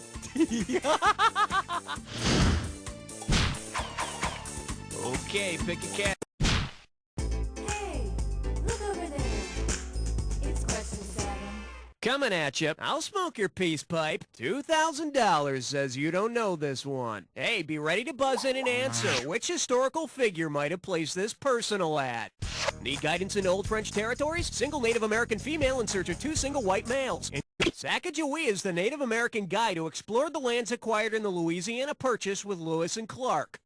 Okay, pick a cat. Coming at you. I'll smoke your peace pipe. $2,000 says you don't know this one. Hey, be ready to buzz in and answer. Which historical figure might have placed this personal ad? Need guidance in old French territories? Single Native American female in search of 2 single white males. Sacagawea is the Native American guide who explored the lands acquired in the Louisiana Purchase with Lewis and Clark.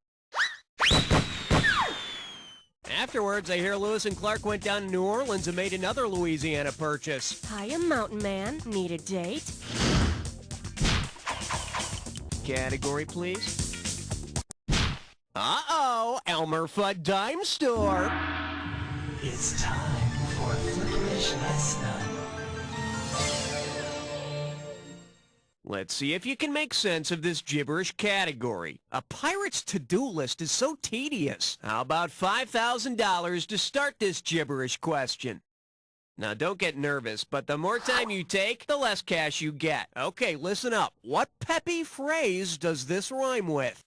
Afterwards, I hear Lewis and Clark went down to New Orleans and made another Louisiana Purchase. Hiya, mountain man. Need a date? Category, please. Uh-oh, Elmer Fudd Dime Store. It's time for Flickerish Lesson. Let's see if you can make sense of this gibberish category. A pirate's to-do list is so tedious. How about $5,000 to start this gibberish question? Now, don't get nervous, but the more time you take, the less cash you get. Okay, listen up. What peppy phrase does this rhyme with?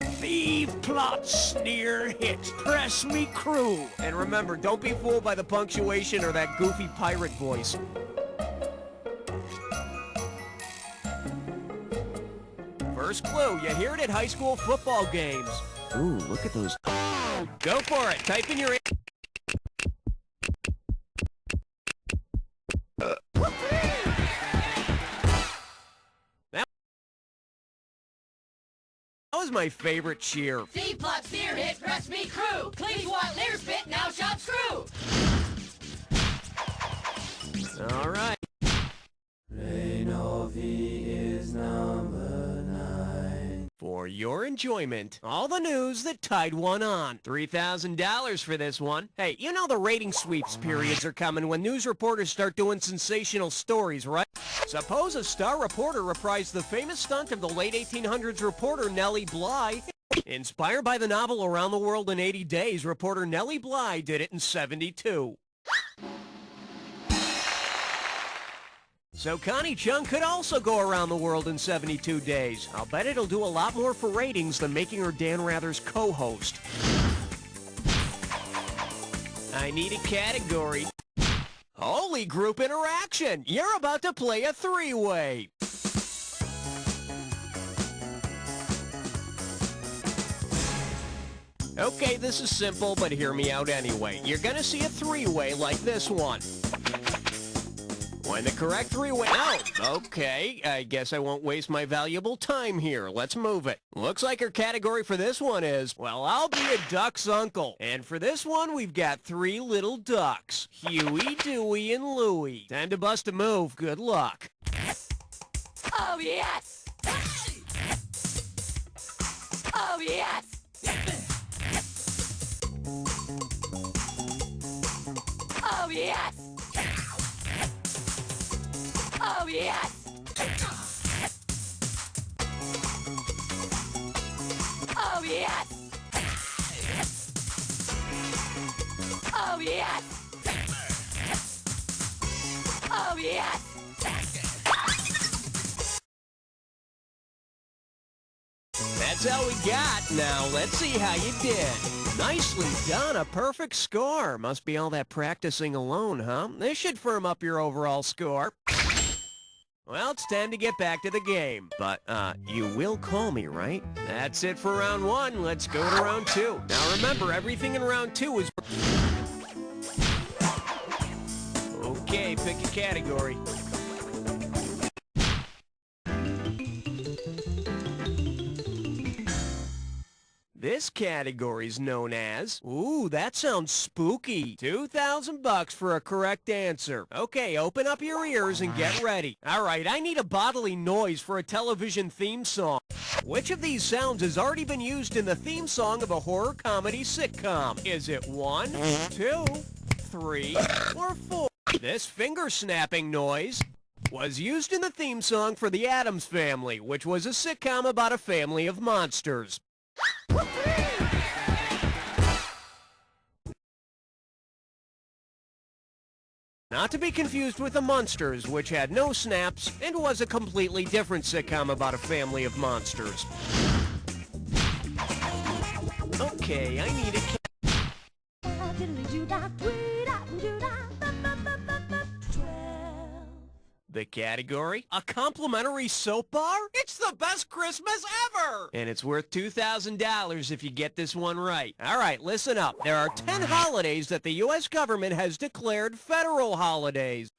Thief, plot, sneer, hit, press me crew. And remember, don't be fooled by the punctuation or that goofy pirate voice. First clue, you hear it at high school football games. Ooh, look at those. Go for it. Type in your... That was my favorite cheer. Thief, plot, steer, hit, press me crew. Please what leer spit, now shop screw. All right. Reinovi is number 9. For your enjoyment, all the news that tied one on. $3,000 for this one. Hey, you know the rating sweeps periods are coming when news reporters start doing sensational stories, right? Suppose a star reporter reprised the famous stunt of the late 1800s reporter Nellie Bly. Inspired by the novel Around the World in 80 Days, reporter Nellie Bly did it in 72. So Connie Chung could also go around the world in 72 days. I'll bet it'll do a lot more for ratings than making her Dan Rather's co-host. I need a category. Holy group interaction! You're about to play a three-way. Okay, this is simple, but hear me out anyway. You're gonna see a three-way like this one. When the correct three-way... Oh, okay. I guess I won't waste my valuable time here. Let's move it. Looks like our category for this one is, well, I'll be a duck's uncle. And for this one, we've got 3 little ducks. Huey, Dewey, and Louie. Time to bust a move. Good luck. Oh, yes! Oh, yes! Oh, yes! Oh, yes! Oh, yes! yes! Oh, yes! That's all we got. Now, let's see how you did. Nicely done. A perfect score. Must be all that practicing alone, huh? This should firm up your overall score. Well, it's time to get back to the game. But, you will call me, right? That's it for round one. Let's go to round two. Now, remember, everything in round two is... Okay, pick a category. This category's known as, ooh, that sounds spooky. $2,000 for a correct answer. Okay, open up your ears and get ready. All right, I need a bodily noise for a television theme song. Which of these sounds has already been used in the theme song of a horror comedy sitcom? Is it 1, 2, 3, or 4? This finger-snapping noise was used in the theme song for The Addams Family, which was a sitcom about a family of monsters. Not to be confused with The Munsters, which had no snaps and was a completely different sitcom about a family of monsters. Okay, I need a The category? A complimentary soap bar? It's the best Christmas ever! And it's worth $2,000 if you get this one right. All right, listen up. There are 10 holidays that the U.S. government has declared federal holidays.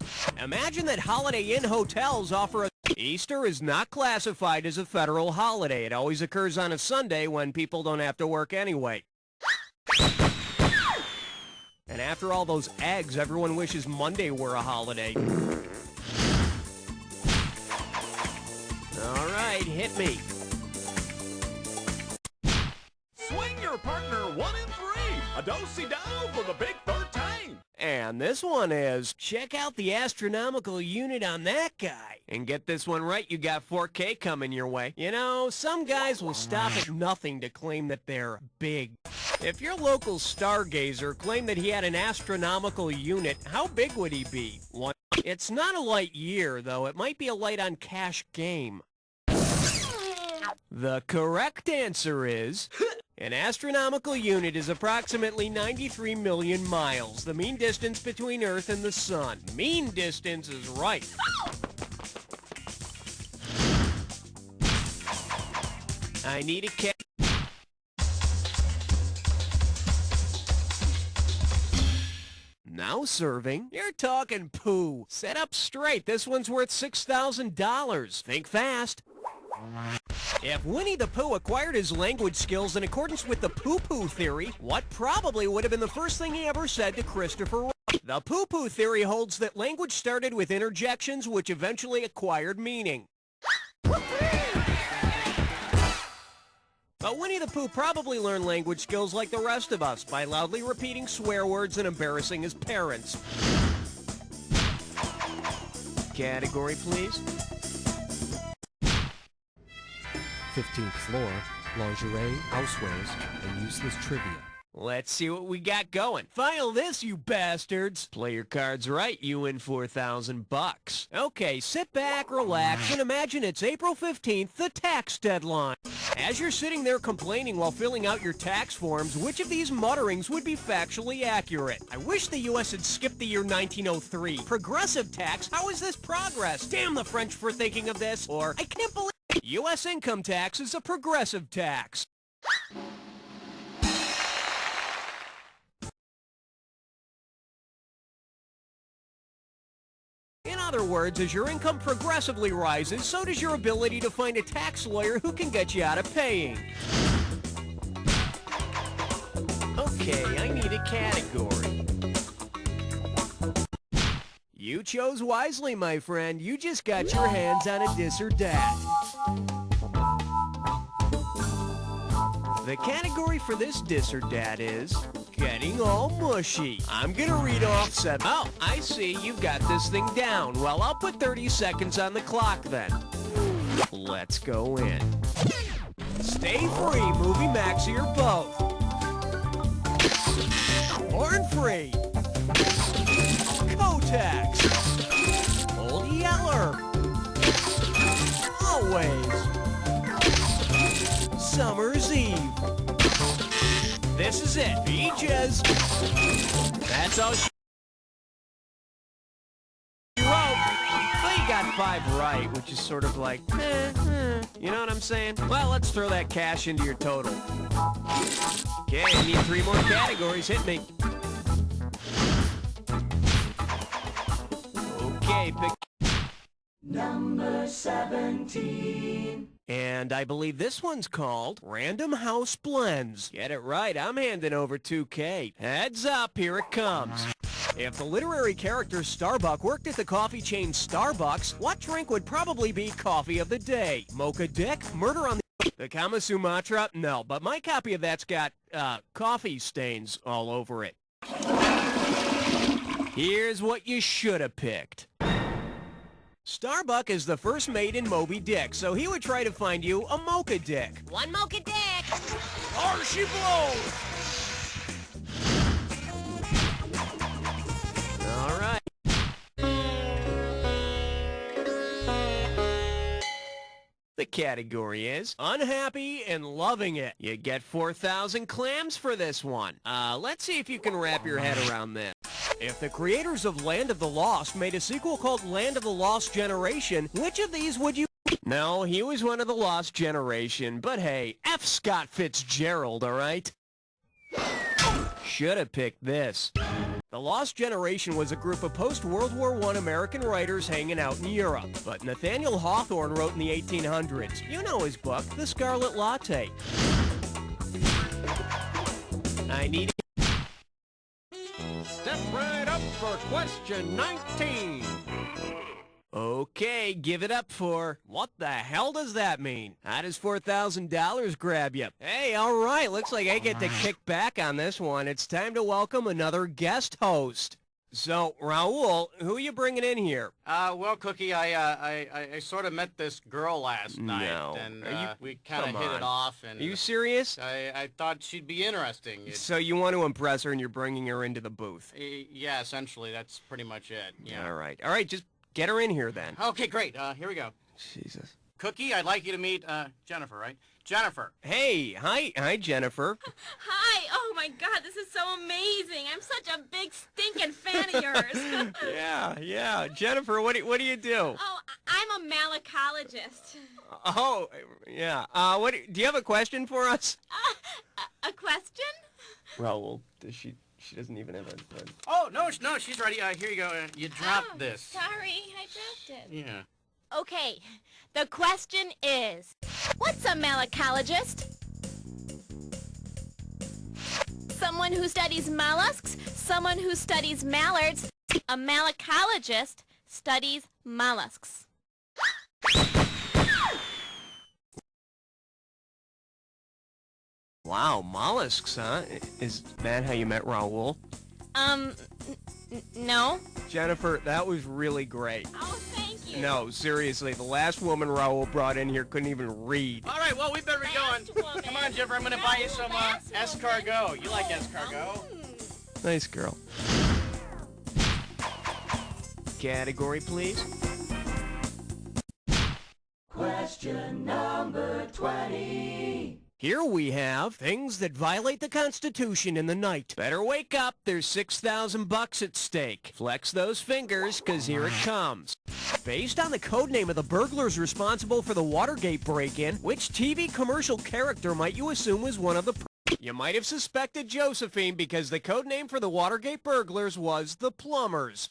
Imagine that Holiday Inn hotels offer a... Easter is not classified as a federal holiday. It always occurs on a Sunday when people don't have to work anyway. And after all those eggs, everyone wishes Monday were a holiday. All right, hit me. Swing your partner 1 and 3. A do-si-do for the big 13. And this one is, check out the astronomical unit on that guy. And get this one right, you got 4K coming your way. You know, some guys will stop at nothing to claim that they're big. If your local stargazer claimed that he had an astronomical unit, how big would he be? One. It's not a light year, though. It might be a light on cash game. The correct answer is... An astronomical unit is approximately 93 million miles, the mean distance between Earth and the Sun. Mean distance is right. I need a cat. Now serving. You're talking poo. Set up straight. This one's worth $6,000. Think fast. If Winnie the Pooh acquired his language skills in accordance with the poo-poo theory, what probably would have been the first thing he ever said to Christopher Robin? The poo-poo theory holds that language started with interjections which eventually acquired meaning. But Winnie the Pooh probably learned language skills like the rest of us by loudly repeating swear words and embarrassing his parents. Category, please. 15th floor, lingerie, housewares, and useless trivia. Let's see what we got going. File this, you bastards. Play your cards right, you win $4,000. Okay, sit back, relax, and imagine it's April 15th, the tax deadline. As you're sitting there complaining while filling out your tax forms, which of these mutterings would be factually accurate? I wish the U.S. had skipped the year 1903. Progressive tax? How is this progress? Damn the French for thinking of this. Or, I can't believe U.S. income tax is a progressive tax. In other words, as your income progressively rises, so does your ability to find a tax lawyer who can get you out of paying. Okay, I need a category. You chose wisely, my friend. You just got your hands on a dis or dat. The category for this dis or dat is getting all mushy. I'm gonna read off 7. Oh, I see. You've got this thing down. Well, I'll put 30 seconds on the clock then. Let's go in. Stay free, Movie Maxi or both. Born free. Vortex. Old Yeller. Always. Summer's Eve. This is it. Beaches. That's all she wrote. Well, you got 5 right, which is sort of like, you know what I'm saying? Well, let's throw that cash into your total. Okay, I need 3 more categories. Hit me. Okay, pick Number 17. And I believe this one's called Random House Blends. Get it right, I'm handing over 2K. Heads up, here it comes. If the literary character Starbuck worked at the coffee chain Starbucks, what drink would probably be coffee of the day? Mocha Dick? Murder on the Kama Sumatra? No, but my copy of that's got, coffee stains all over it. Here's what you should have picked. Starbuck is the first mate in Moby Dick, so he would try to find you a Mocha Dick. One Mocha Dick. Or she blows! All right. The category is unhappy and loving it. You get 4,000 clams for this one. Let's see if you can wrap your head around this. If the creators of Land of the Lost made a sequel called Land of the Lost Generation, which of these would you... No, he was one of the Lost Generation, but hey, F. Scott Fitzgerald, all right? Should have picked this. The Lost Generation was a group of post-World War I American writers hanging out in Europe. But Nathaniel Hawthorne wrote in the 1800s. You know his book, The Scarlet Latte. I need... Step right up for question 19. Okay, give it up for... What the hell does that mean? How does $4,000 grab you? Hey, all right, looks like I get to kick back on this one. It's time to welcome another guest host. So, Raul, who are you bringing in here? Well, Cookie, I sort of met this girl last night, and we kind of hit it off. And are you serious? I thought she'd be interesting. So you want to impress her, and you're bringing her into the booth? Yeah, essentially, that's pretty much it. Yeah. All right, just get her in here then. Okay, great. Here we go. Jesus. Cookie, I'd like you to meet Jennifer, right? Jennifer. Hey, hi, Jennifer. Hi. Oh my God, this is so amazing. I'm such a big stinking fan of yours. yeah. Jennifer, what do you do? Oh, I'm a malacologist. Oh, yeah. Do you have a question for us? A question? Raul, she doesn't even have a... Oh, no, she's ready. Here you go. You dropped this. Sorry, I dropped it. Yeah. Okay, the question is, what's a malacologist? Someone who studies mollusks, someone who studies mallards. A malacologist studies mollusks. Wow, mollusks, huh? Is that how you met Raul? No. Jennifer, that was really great. Oh, thank you. No, seriously, the last woman Raul brought in here couldn't even read. All right, well, we better be going. Come on, Jennifer, I'm going to buy you some escargot. You like escargot? Nice girl. Category, please. Question number 20. Here we have things that violate the Constitution in the night. Better wake up, there's $6,000 at stake. Flex those fingers, 'cause here it comes. Based on the codename of the burglars responsible for the Watergate break-in, which TV commercial character might you assume was one of the... You might have suspected Josephine because the codename for the Watergate burglars was the Plumbers.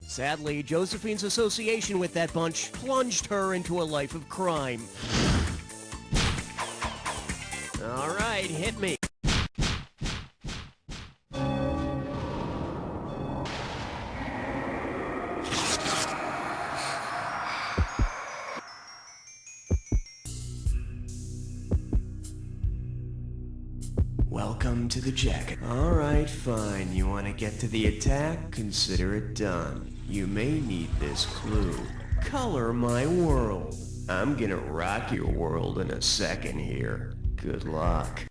Sadly, Josephine's association with that bunch plunged her into a life of crime. All right, hit me. Welcome to the jacket. All right, fine. You want to get to the attack? Consider it done. You may need this clue. Color my world. I'm gonna rock your world in a second here. Good luck.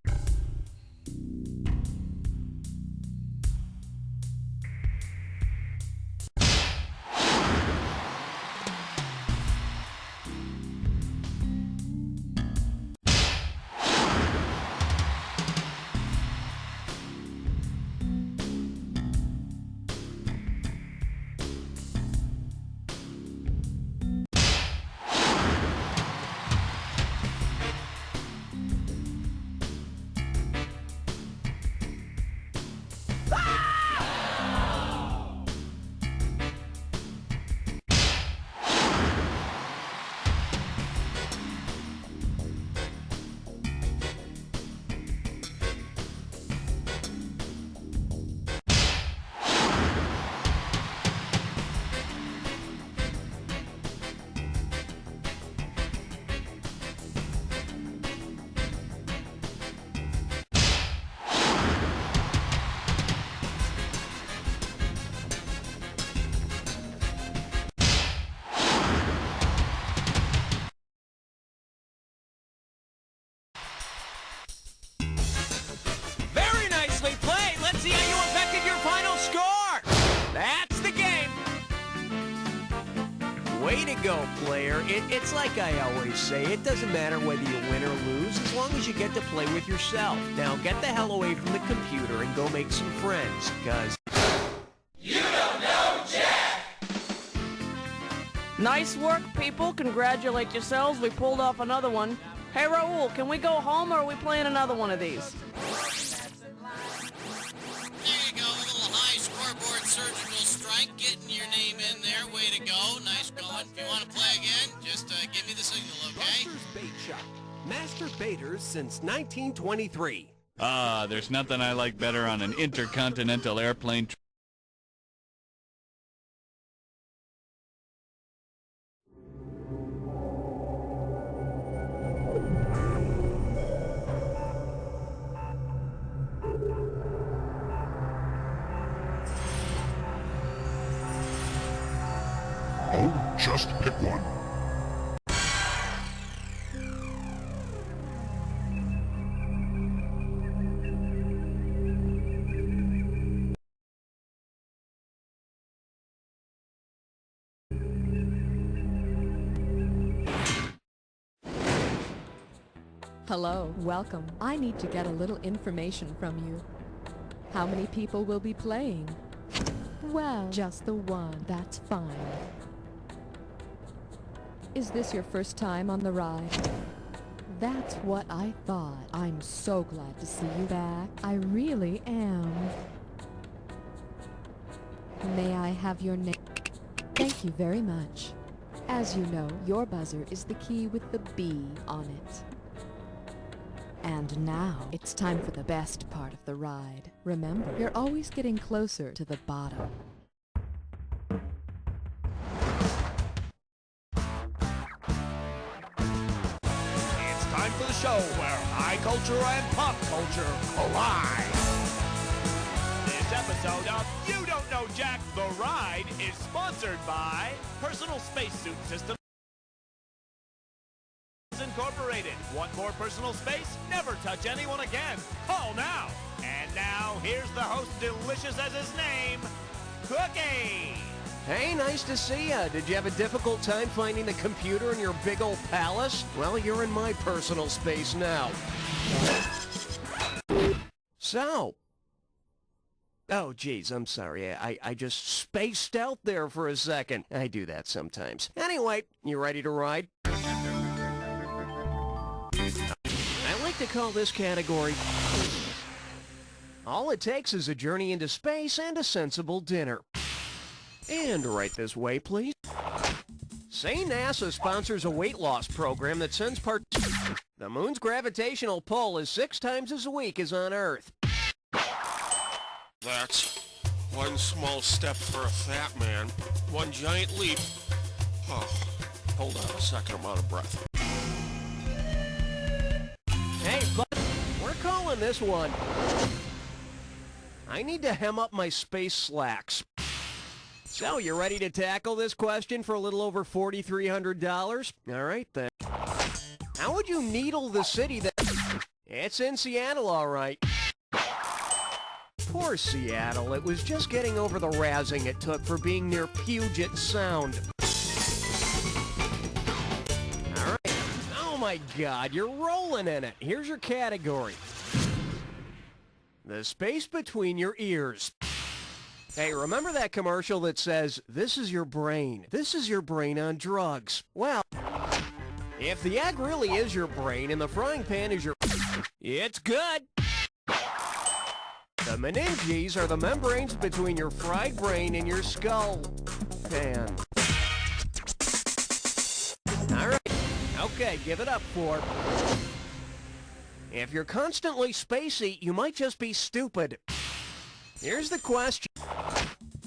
go, player. It's like I always say, it doesn't matter whether you win or lose, as long as you get to play with yourself. Now get the hell away from the computer and go make some friends, because... You don't know Jack! Nice work, people. Congratulate yourselves. We pulled off another one. Hey, Raul, can we go home or are we playing another one of these? There you go, a little high scoreboard surgical strike, getting your name in there. Way to go, nice going. If you want to play again, just give me the signal, okay? Buster's Bait Shop. Master baiters since 1923. There's nothing I like better on an intercontinental airplane trip. Oh, just pick one. Hello, welcome. I need to get a little information from you. How many people will be playing? Well, just the one. That's fine. Is this your first time on the ride? That's what I thought. I'm so glad to see you back. I really am. May I have your name? Thank you very much. As you know, your buzzer is the key with the B on it. And now, it's time for the best part of the ride. Remember, you're always getting closer to the bottom. It's time for the show where high culture and pop culture collide. This episode of You Don't Know Jack, The Ride is sponsored by Personal Spacesuit System Incorporated. Want more personal space? Never touch anyone again. Call now. And now, here's the host, delicious as his name, Cookie. Hey, nice to see ya. Did you have a difficult time finding the computer in your big old palace? Well, you're in my personal space now. So. Oh, geez, I'm sorry. I just spaced out there for a second. I do that sometimes. Anyway, you ready to ride? I like to call this category, all it takes is a journey into space and a sensible dinner. And right this way, please. Say NASA sponsors a weight loss program that sends The moon's gravitational pull is 6 times as weak as on Earth. That's one small step for a fat man, one giant leap. Oh, hold on a second, I'm out of breath. Hey, bud, we're calling this one. I need to hem up my space slacks. So, you ready to tackle this question for a little over $4,300? All right, then. How would you needle the city that... It's in Seattle, all right. Poor Seattle. It was just getting over the razzing it took for being near Puget Sound. All right. Oh, my God. You're rolling in it. Here's your category. The space between your ears. Hey, remember that commercial that says, this is your brain. This is your brain on drugs. Well, if the egg really is your brain and the frying pan is your... It's good. The meninges are the membranes between your fried brain and your skull pan. All right. Okay, give it up, Ford. If you're constantly spacey, you might just be stupid. Here's the question.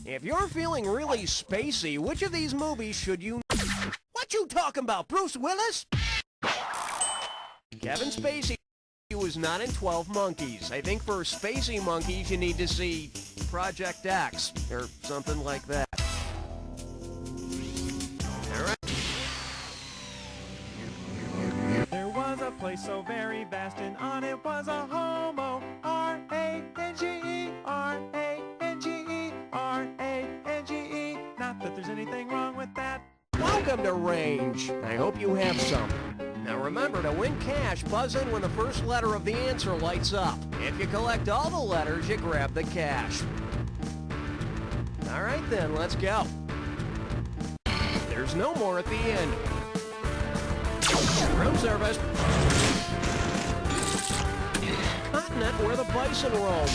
If you're feeling really spacey, which of these movies should you... What you talking about, Bruce Willis? Kevin Spacey was not in 12 Monkeys. I think for spacey monkeys, you need to see Project X or something like that. All right. There was a place so very vast, and on it was a homo. R-A-N-G-E, R-A-N-G-E, R-A-N-G-E. Not that there's anything wrong with that. Whoa, Welcome to Range. I hope you have some. Now remember, to win cash, buzz in when the first letter of the answer lights up. If you collect all the letters, you grab the cash. All right then, let's go. There's no more at the end. Room service. Continent where the bison roam.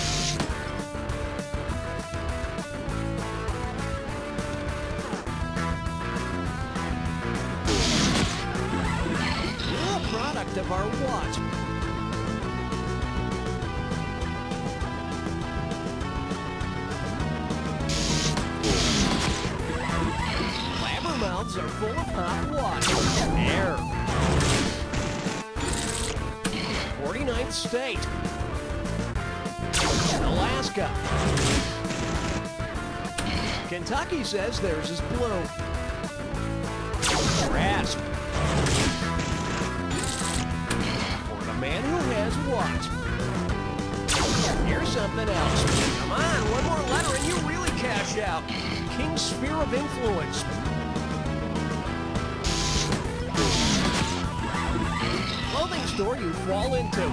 A product of our what? Blabbermouths are full of hot what? Air. 49th state. Alaska. Kentucky says theirs is blue. Grasp. For the man who has what? Here's something else. Come on, one more letter and you really cash out. King's Sphere of Influence. Clothing store you fall into.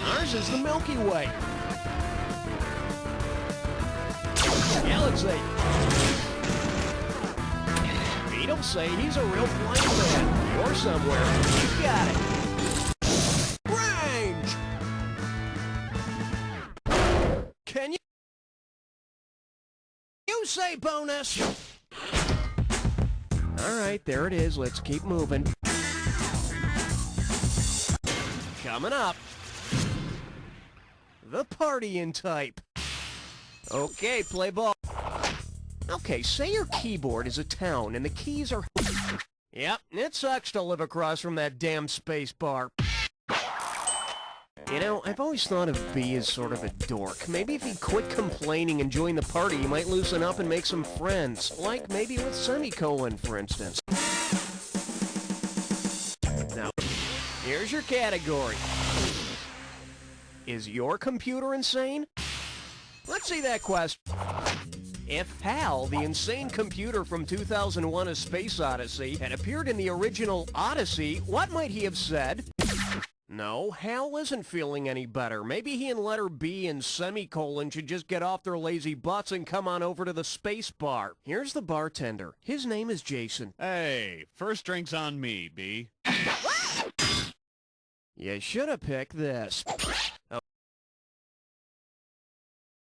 Ours is the Milky Way. Galaxy. Beatles say he's a real blind man. You're somewhere. You got it. Range! Can you say bonus? All right, there it is. Let's keep moving. Coming up. The partying type. Okay, play ball. Okay, say your keyboard is a town and the keys are... Yep, it sucks to live across from that damn space bar. You know, I've always thought of B as sort of a dork. Maybe if he'd quit complaining and join the party, he might loosen up and make some friends. Like maybe with Semicolon, for instance. Now, here's your category. Is your computer insane? Let's see that question. If HAL, the insane computer from 2001: A Space Odyssey, had appeared in the original Odyssey, what might he have said? No, Hal isn't feeling any better. Maybe he and letter B and Semicolon should just get off their lazy butts and come on over to the space bar. Here's the bartender. His name is Jason. Hey, first drink's on me, B. You should have picked this.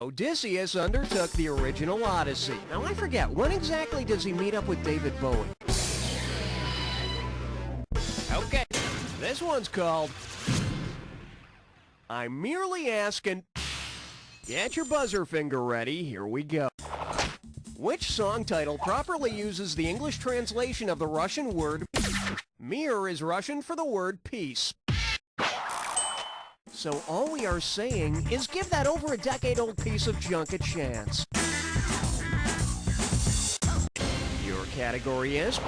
Odysseus undertook the original Odyssey. Now I forget, when exactly does he meet up with David Bowie? Okay, this one's called... I'm merely asking... Get your buzzer finger ready, here we go. Which song title properly uses the English translation of the Russian word... Mir is Russian for the word peace. So all we are saying is give that over a decade-old piece of junk a chance. Your category is...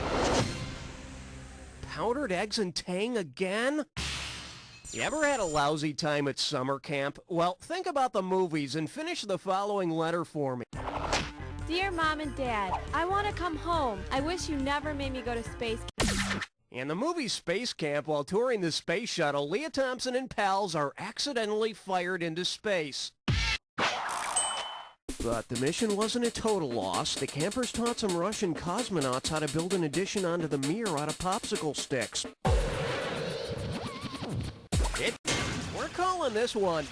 Powdered eggs and tang again? You ever had a lousy time at summer camp? Well, think about the movies and finish the following letter for me. Dear Mom and Dad, I want to come home. I wish you never made me go to space camp. In the movie Space Camp, while touring the space shuttle, Leah Thompson and pals are accidentally fired into space. But the mission wasn't a total loss. The campers taught some Russian cosmonauts how to build an addition onto the Mir out of popsicle sticks. We're calling this one...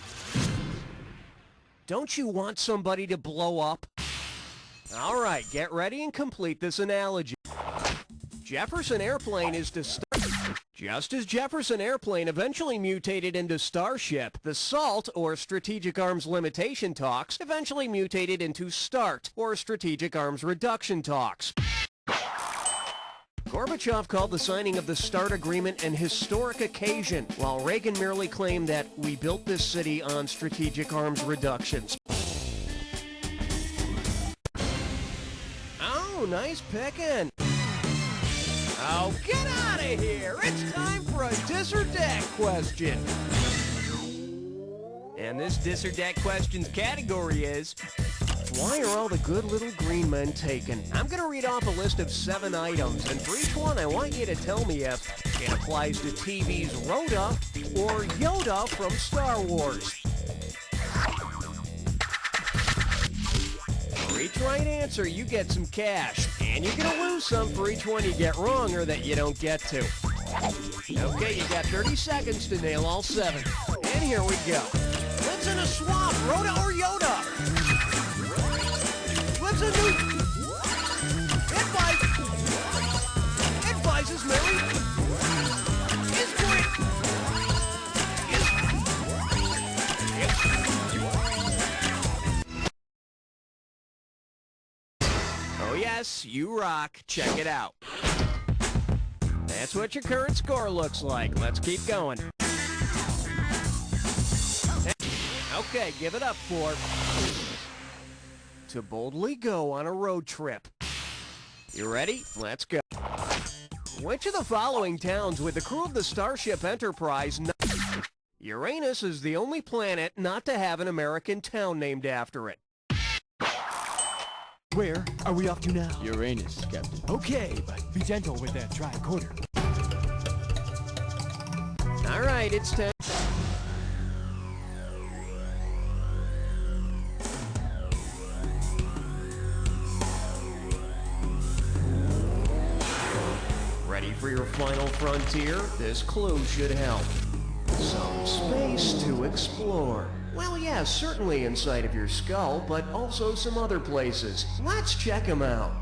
Don't you want somebody to blow up? All right, get ready and complete this analogy. Jefferson Airplane is to start. Just as Jefferson Airplane eventually mutated into Starship, the SALT, or Strategic Arms Limitation talks, eventually mutated into START, or Strategic Arms Reduction talks. Gorbachev called the signing of the START agreement an historic occasion, while Reagan merely claimed that we built this city on strategic arms reductions. Oh, nice picking. Oh, get out of here! It's time for a dis or dat question. And this Dis or Dat questions category is, why are all the good little green men taken? I'm going to read off a list of 7 items, and for each one, I want you to tell me if it applies to TV's Rhoda or Yoda from Star Wars. For each right answer, you get some cash, and you're going to lose some for each one you get wrong or that you don't get to. Okay, you got 30 seconds to nail all 7. And here we go. Lives in a swamp, Rhoda or Yoda? Lives in New... Advises Mary. Is great. Oh yes, you rock. Check it out. That's what your current score looks like. Let's keep going. Okay, give it up for to boldly go on a road trip. You ready? Let's go. Which of the following towns with the crew of the Starship Enterprise... Uranus is the only planet not to have an American town named after it. Where are we off to now? Uranus, Captain. Okay, but be gentle with that tricorder. All right, it's time. Ready for your final frontier? This clue should help. Some space to explore. Well, yeah, certainly inside of your skull, but also some other places. Let's check them out.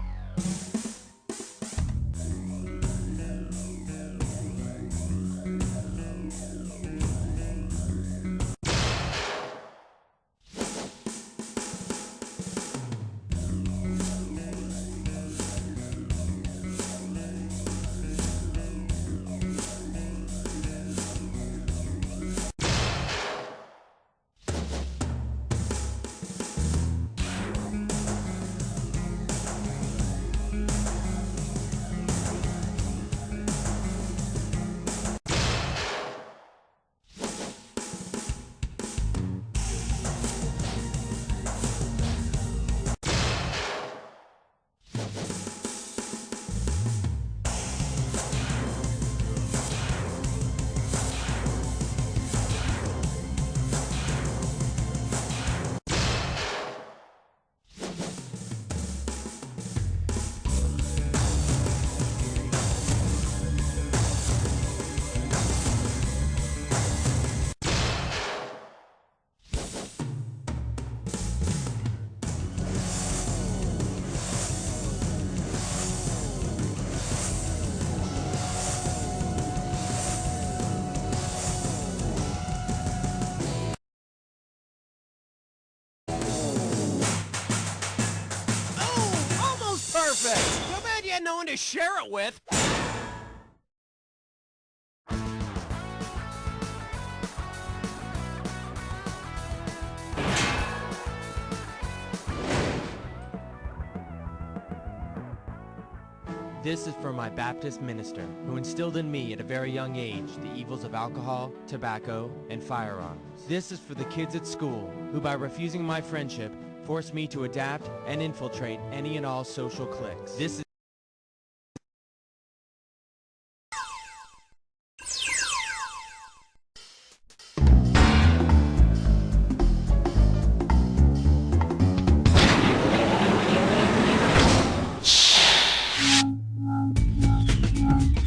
Perfect! Too bad you had no one to share it with. This is from my Baptist minister, who instilled in me at a very young age the evils of alcohol, tobacco, and firearms. This is for the kids at school, who by refusing my friendship, forced me to adapt and infiltrate any and all social cliques. This is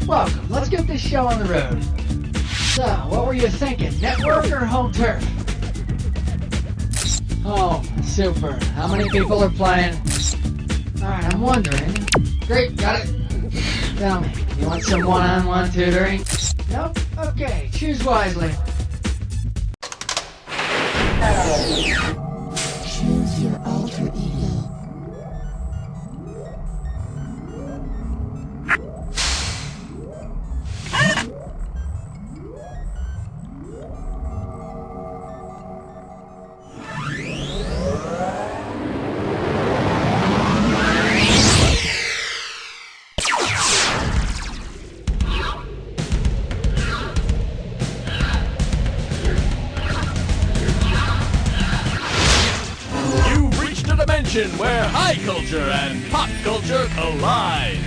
Welcome. Let's get this show on the road. So, what were you thinking? Network or home turf? Oh, super. How many people are playing? Alright, I'm wondering. Great, got it. Tell me, you want some one-on-one tutoring? Nope? Okay, choose wisely. Choose your alter ego. station where high culture and pop culture collide.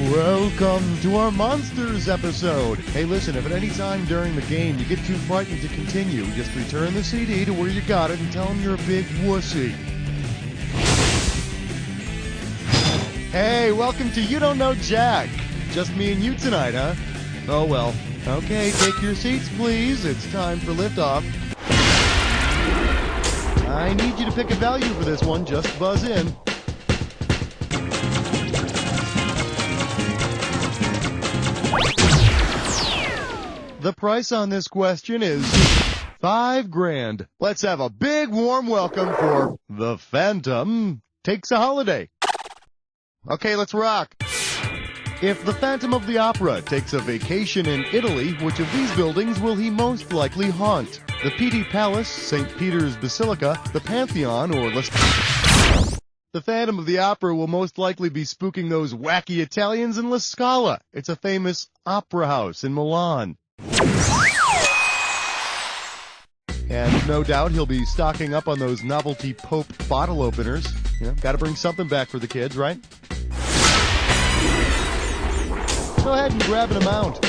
Welcome to our Monsters episode. Hey, listen, if at any time during the game you get too frightened to continue, just return the CD to where you got it and tell them you're a big wussy. Hey, welcome to You Don't Know Jack. Just me and you tonight, huh? Oh, well. Okay, take your seats, please. It's time for liftoff. I need you to pick a value for this one. Just buzz in. The price on this question is $5,000. Let's have a big warm welcome for The Phantom Takes a Holiday. Okay, let's rock. If the Phantom of the Opera takes a vacation in Italy, which of these buildings will he most likely haunt? The Pitti Palace, St. Peter's Basilica, the Pantheon, or The Phantom of the Opera will most likely be spooking those wacky Italians in La Scala. It's a famous opera house in Milan. And no doubt he'll be stocking up on those novelty Pope bottle openers. You know, gotta bring something back for the kids, right? Go ahead and grab an amount.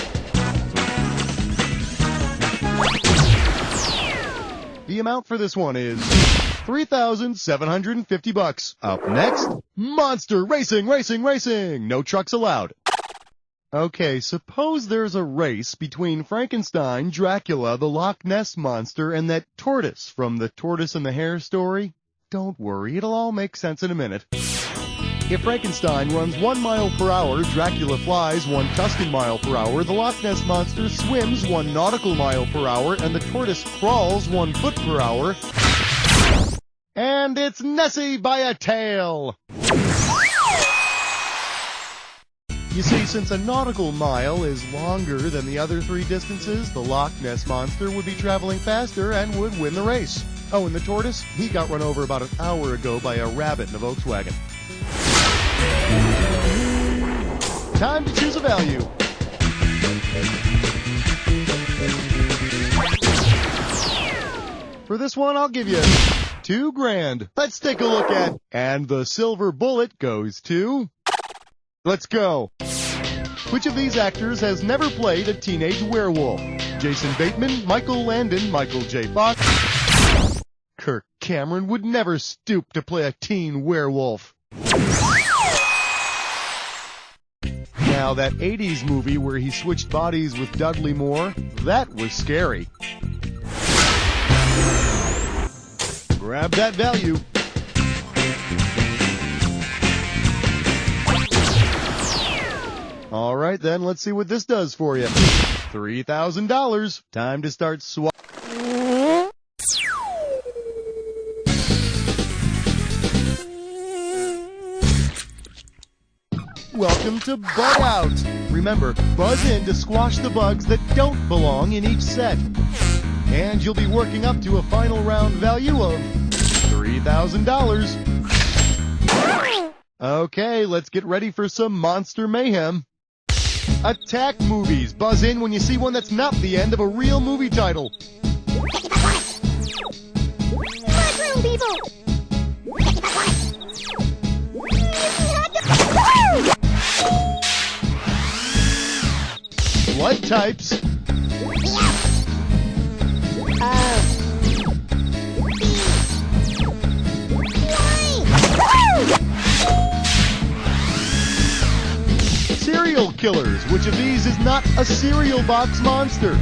The amount for this one is $3,750. Up next, Monster Racing, Racing, Racing. No trucks allowed. Okay, suppose there's a race between Frankenstein, Dracula, the Loch Ness Monster, and that tortoise from the Tortoise and the Hare story. Don't worry, it'll all make sense in a minute. If Frankenstein runs 1 mile per hour, Dracula flies 1 Tuscan mile per hour, the Loch Ness Monster swims 1 nautical mile per hour, and the tortoise crawls 1 foot per hour. And it's Nessie by a tail! You see, since a nautical mile is longer than the other 3 distances, the Loch Ness Monster would be traveling faster and would win the race. Oh, and the tortoise? He got run over about an hour ago by a rabbit in a Volkswagen. Time to choose a value. For this one, I'll give you $2,000. Let's take a look at, and the silver bullet goes to... Let's go. Which of these actors has never played a teenage werewolf? Jason Bateman, Michael Landon, Michael J. Fox. Kirk Cameron would never stoop to play a teen werewolf. Now, that 80s movie where he switched bodies with Dudley Moore, that was scary. Grab that value. All right, then, let's see what this does for you. $3,000. Time to start swap. Welcome to Bug Out. Remember, buzz in to squash the bugs that don't belong in each set. And you'll be working up to a final round value of $3,000. Okay, let's get ready for some monster mayhem. Attack movies. Buzz in when you see one that's not the end of a real movie title. Mushroom people! Blood types. Serial killers. Which of these is not a cereal box monster?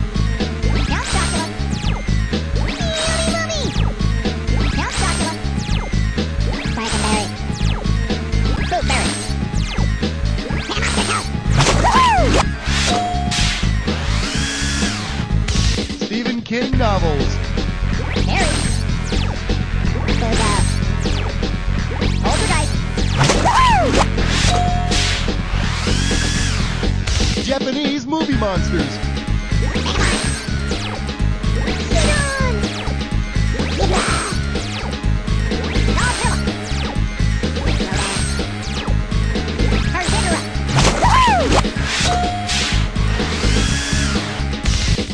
Stephen King novels. Japanese movie monsters.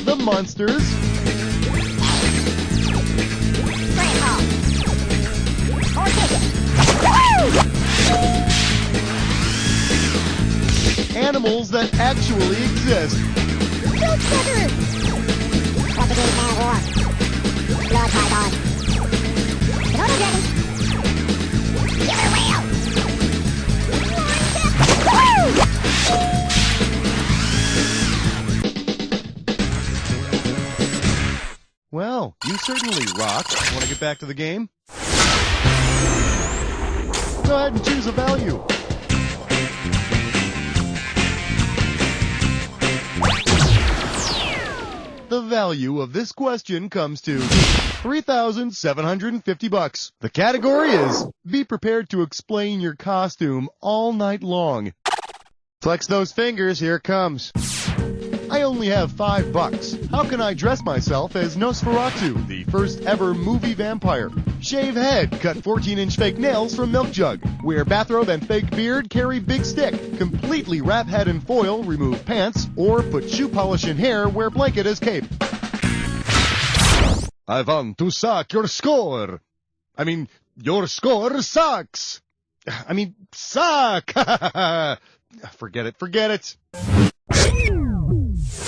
The monsters. animals that actually exist. Don't feather it! Portuguese man of war. Blood python. Komodo dragon. Killer whale. Well, you certainly rock. Want to get back to the game? Go ahead and choose a value. The value of this question comes to $3,750. The category is be prepared to explain your costume all night long. Flex those fingers, here it comes. I only have $5. How can I dress myself as Nosferatu, the first ever movie vampire? Shave head, cut 14-inch fake nails from milk jug. Wear bathrobe and fake beard, carry big stick. Completely wrap head in foil, remove pants, or put shoe polish in hair, wear blanket as cape. I want to suck your score. Your score sucks. Suck. Forget it.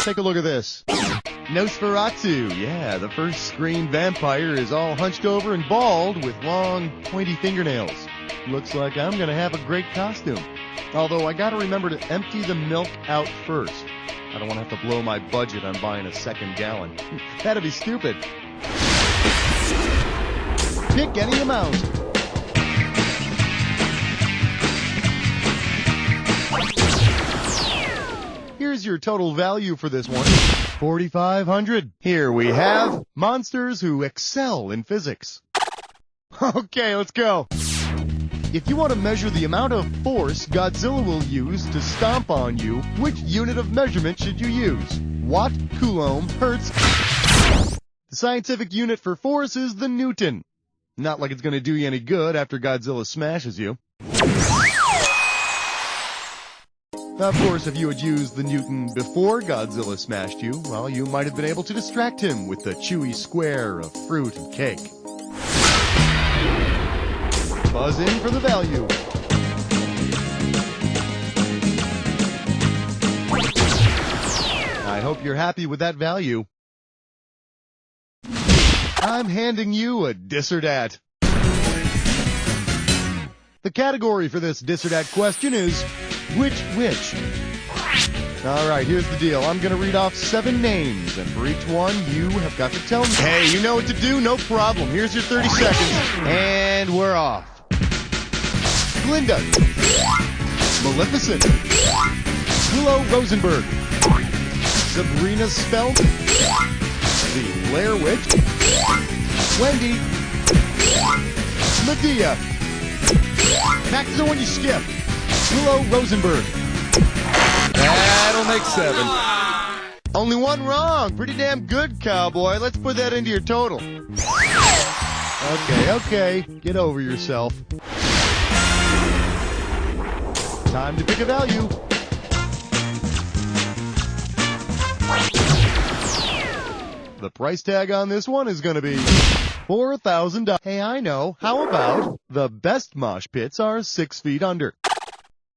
Take a look at this. Nosferatu. Yeah, the first screen vampire is all hunched over and bald with long, pointy fingernails. Looks like I'm gonna have a great costume. Although I gotta remember to empty the milk out first. I don't want to have to blow my budget on buying a second gallon. That'd be stupid. Pick any amount. Here's your total value for this one, $4,500. Here we have monsters who excel in physics. Okay, let's go. If you want to measure the amount of force Godzilla will use to stomp on you, which unit of measurement should you use? Watt, Coulomb, Hertz? The scientific unit for force is the Newton. Not like it's going to do you any good after Godzilla smashes you. Of course, if you had used the Newton before Godzilla smashed you, well, you might have been able to distract him with the chewy square of fruit and cake. Buzz in for the value. I hope you're happy with that value. I'm handing you a dis or dat. The category for this dis or dat question is which? All right, here's the deal. I'm going to read off 7 names, and for each one, you have got to tell me. Hey, you know what to do? No problem. Here's your 30 seconds, and we're off. Glinda. Maleficent. Willow Rosenberg. Sabrina Spelt. The Blair Witch. Wendy. Medea. Back to the one you skipped. Willow Rosenberg. That'll make 7. Only one wrong. Pretty damn good, cowboy. Let's put that into your total. Okay. Get over yourself. Time to pick a value. The price tag on this one is going to be $4,000. Hey, I know. How about the best mosh pits are 6 feet under?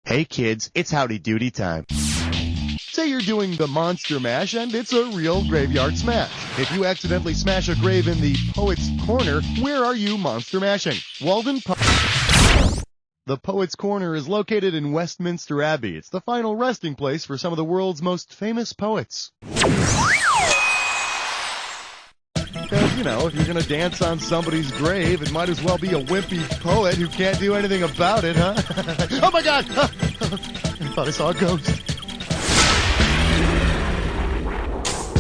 Hey kids, it's howdy doody time. Say you're doing the monster mash and it's a real graveyard smash. If you accidentally smash a grave in the Poet's Corner, where are you monster mashing? Walden The Poet's Corner is located in Westminster Abbey. It's the final resting place for some of the world's most famous poets. Because, if you're going to dance on somebody's grave, it might as well be a wimpy poet who can't do anything about it, huh? Oh my God! I thought I saw a ghost.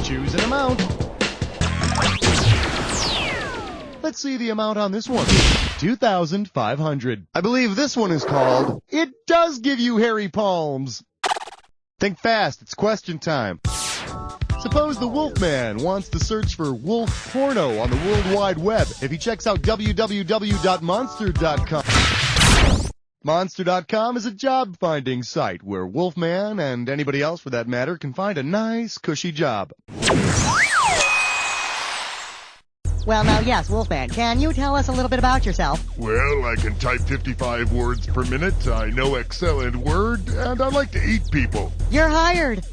Choose an amount. Let's see the amount on this one. $2,500. I believe this one is called It Does Give You Hairy Palms. Think fast, it's question time. Suppose the Wolfman wants to search for wolf porno on the World Wide Web. If he checks out www.monster.com. Monster.com is a job-finding site where Wolfman, and anybody else for that matter, can find a nice, cushy job. Well, now, yes, Wolfman, can you tell us a little bit about yourself? Well, I can type 55 words per minute, I know Excel and Word, and I like to eat people. You're hired.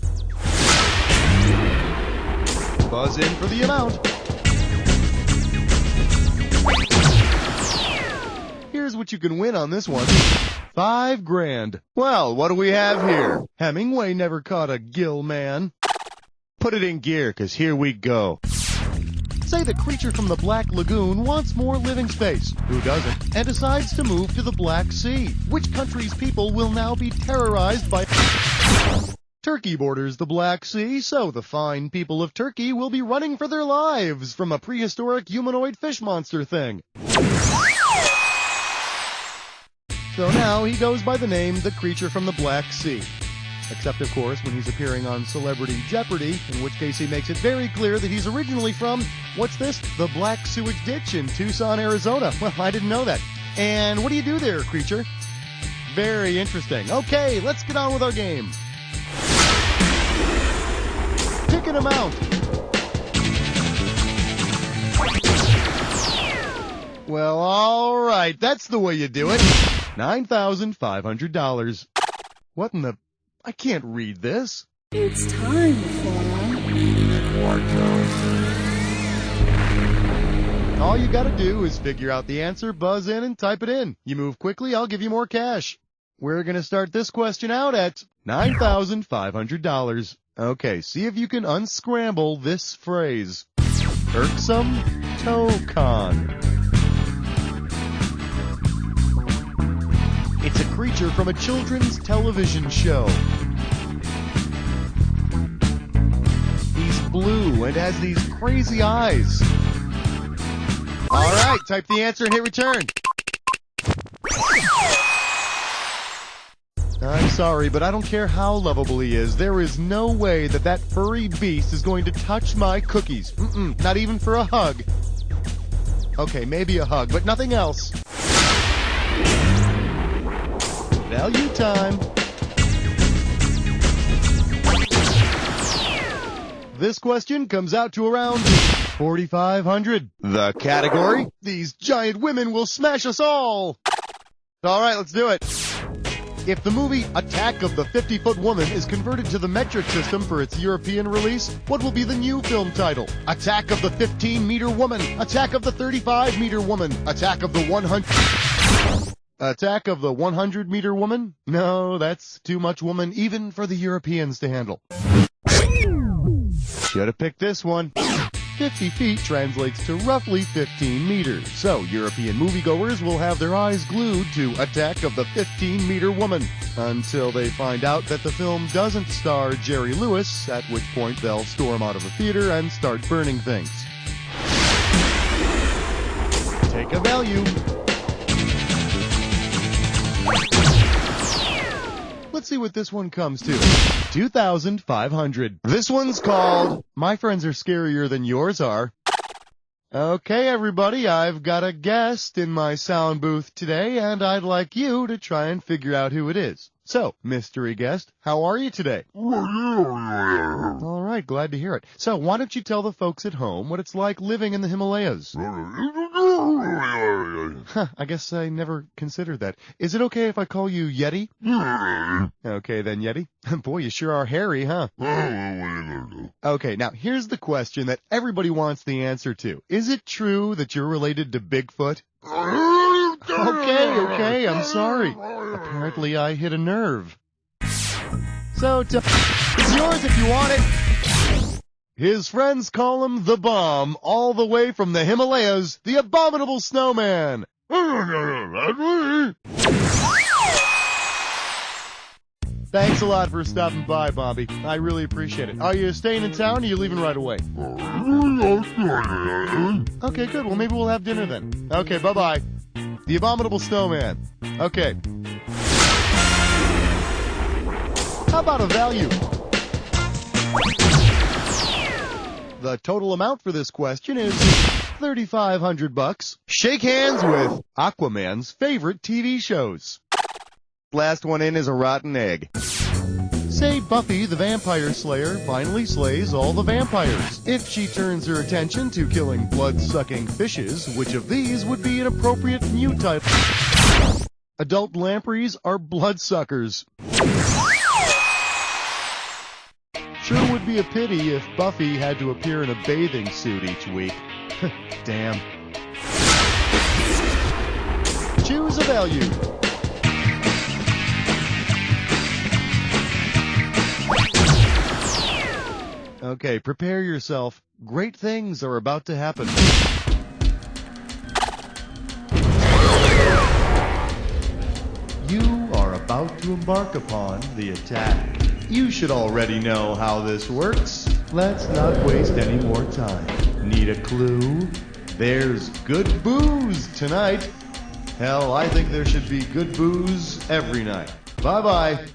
Buzz in for the amount. Here's what you can win on this one. $5,000. Well, what do we have here? Hemingway never caught a gill man. Put it in gear, 'cause here we go. Say the creature from the Black Lagoon wants more living space. Who doesn't? And decides to move to the Black Sea. Which country's people will now be terrorized by... Turkey borders the Black Sea, so the fine people of Turkey will be running for their lives from a prehistoric humanoid fish monster thing. So now he goes by the name The Creature from the Black Sea. Except, of course, when he's appearing on Celebrity Jeopardy, in which case he makes it very clear that he's originally from, what's this? The Black Sewage Ditch in Tucson, Arizona. Well, I didn't know that. And what do you do there, creature? Very interesting. Okay, let's get on with our game. Pick an amount. Well, all right, that's the way you do it. $9,500. What in the... I can't read this. It's time for... All you gotta do is figure out the answer, buzz in, and type it in. You move quickly, I'll give you more cash. We're gonna start this question out at $9,500. Okay, see if you can unscramble this phrase. Irksome Tocon. It's a creature from a children's television show. He's blue and has these crazy eyes. All right, type the answer and hit return. I'm sorry, but I don't care how lovable he is. There is no way that that furry beast is going to touch my cookies. Not even for a hug. Okay, maybe a hug, but nothing else. Value time. This question comes out to around $4,500. The category: these giant women will smash us all. All right, let's do it. If the movie Attack of the 50-Foot Woman is converted to the metric system for its European release, what will be the new film title? Attack of the 15-meter woman, Attack of the 35-meter woman, Attack of the 100... Attack of the 100-meter woman? No, that's too much woman even for the Europeans to handle. Should have picked this one. 50 feet translates to roughly 15 meters, so European moviegoers will have their eyes glued to Attack of the 15-meter woman until they find out that the film doesn't star Jerry Lewis, at which point they'll storm out of the theater and start burning things. Take a value. Let's see what this one comes to. $2,500. This one's called My Friends Are Scarier Than Yours Are. Okay, everybody, I've got a guest in my sound booth today, and I'd like you to try and figure out who it is. So, mystery guest, how are you today? All right, glad to hear it. So, why don't you tell the folks at home what it's like living in the Himalayas? I guess I never considered that. Is it okay if I call you Yeti? Okay, then, Yeti. Boy, you sure are hairy, huh? Okay, now, here's the question that everybody wants the answer to. Is it true that you're related to Bigfoot? Okay, I'm sorry. Apparently I hit a nerve. So, it's yours if you want it. His friends call him the Bomb, all the way from the Himalayas, the Abominable Snowman. Thanks a lot for stopping by, Bobby. I really appreciate it. Are you staying in town or are you leaving right away? Okay, good. Well, maybe we'll have dinner then. Okay, bye-bye. The Abominable Snowman. Okay. How about a value? The total amount for this question is $3,500. Shake hands with Aquaman's favorite TV shows. Last one in is a rotten egg. Say Buffy the Vampire Slayer finally slays all the vampires. If she turns her attention to killing blood-sucking fishes, which of these would be an appropriate new title? Adult lampreys are bloodsuckers. Sure would be a pity if Buffy had to appear in a bathing suit each week. Damn. Choose a value. Okay, prepare yourself. Great things are about to happen. You are about to embark upon the attack. You should already know how this works. Let's not waste any more time. Need a clue? There's good booze tonight. Hell, I think there should be good booze every night. Bye-bye.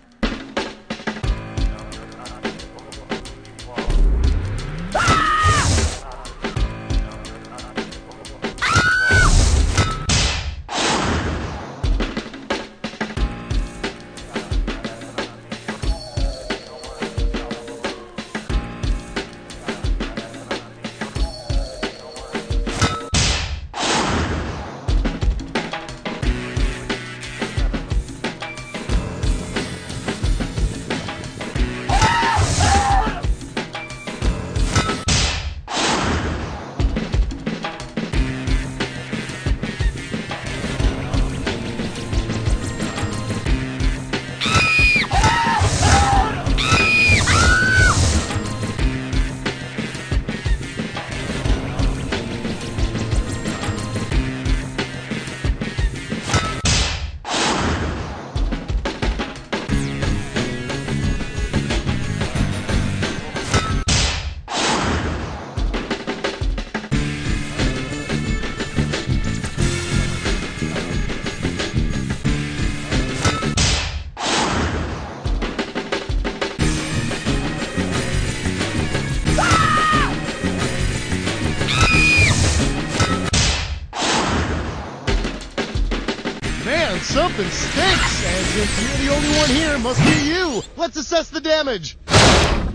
Something stinks, and since you're the only one here, must be you. Let's assess the damage.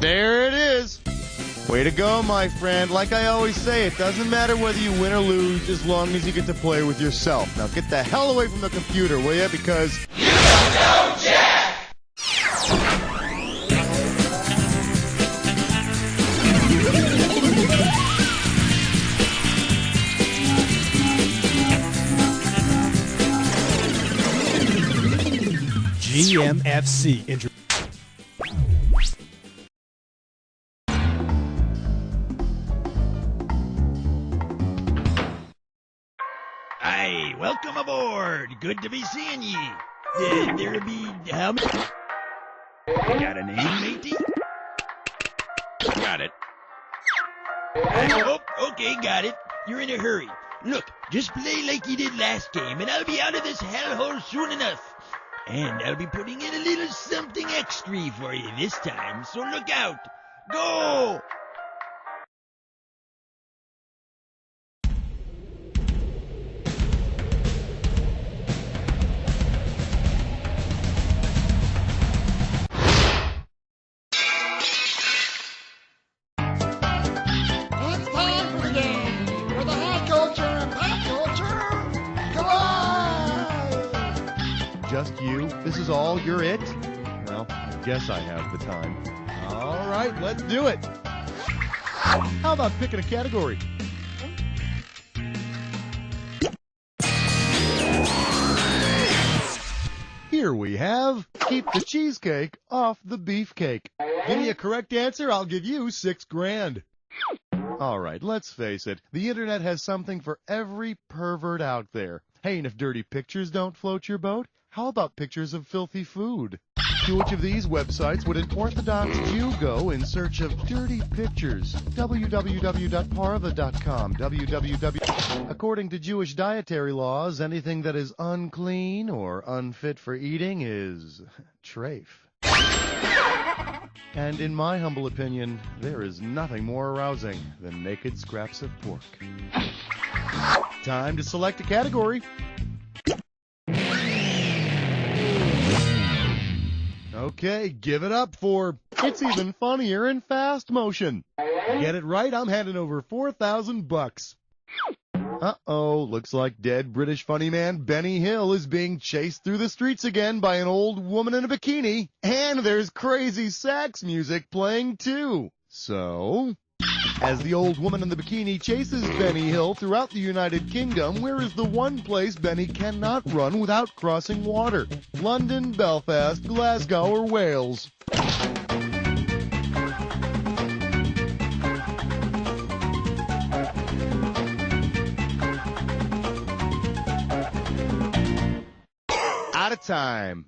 There it is. Way to go, my friend. Like I always say, it doesn't matter whether you win or lose as long as you get to play with yourself. Now get the hell away from the computer, will you? Because you don't know Jack! GMFC. Aye, welcome aboard. Good to be seeing ye. There'll be how many? Got a name, matey? Got it. Oh, okay, got it. You're in a hurry. Look, just play like you did last game, and I'll be out of this hellhole soon enough. And I'll be putting in a little something extra for you this time, so look out. Go! It's time for the game, where the high culture and pop culture collide. Just you? This is all you're it? Well, I guess I have the time. All right, let's do it. How about picking a category? Here we have, keep the cheesecake off the beefcake. Give me a correct answer, I'll give you $6,000. All right, let's face it. The internet has something for every pervert out there. Hey, and if dirty pictures don't float your boat, how about pictures of filthy food? To which of these websites would an Orthodox Jew go in search of dirty pictures? www.parva.com, www. According to Jewish dietary laws, anything that is unclean or unfit for eating is treif. And in my humble opinion, there is nothing more arousing than naked scraps of pork. Time to select a category. Okay. Okay, give it up for It's Even Funnier in Fast Motion. Get it right, I'm handing over $4,000. Uh-oh, looks like dead British funny man Benny Hill is being chased through the streets again by an old woman in a bikini. And there's crazy sax music playing too. So, as the old woman in the bikini chases Benny Hill throughout the United Kingdom, where is the one place Benny cannot run without crossing water? London, Belfast, Glasgow, or Wales? Out of time.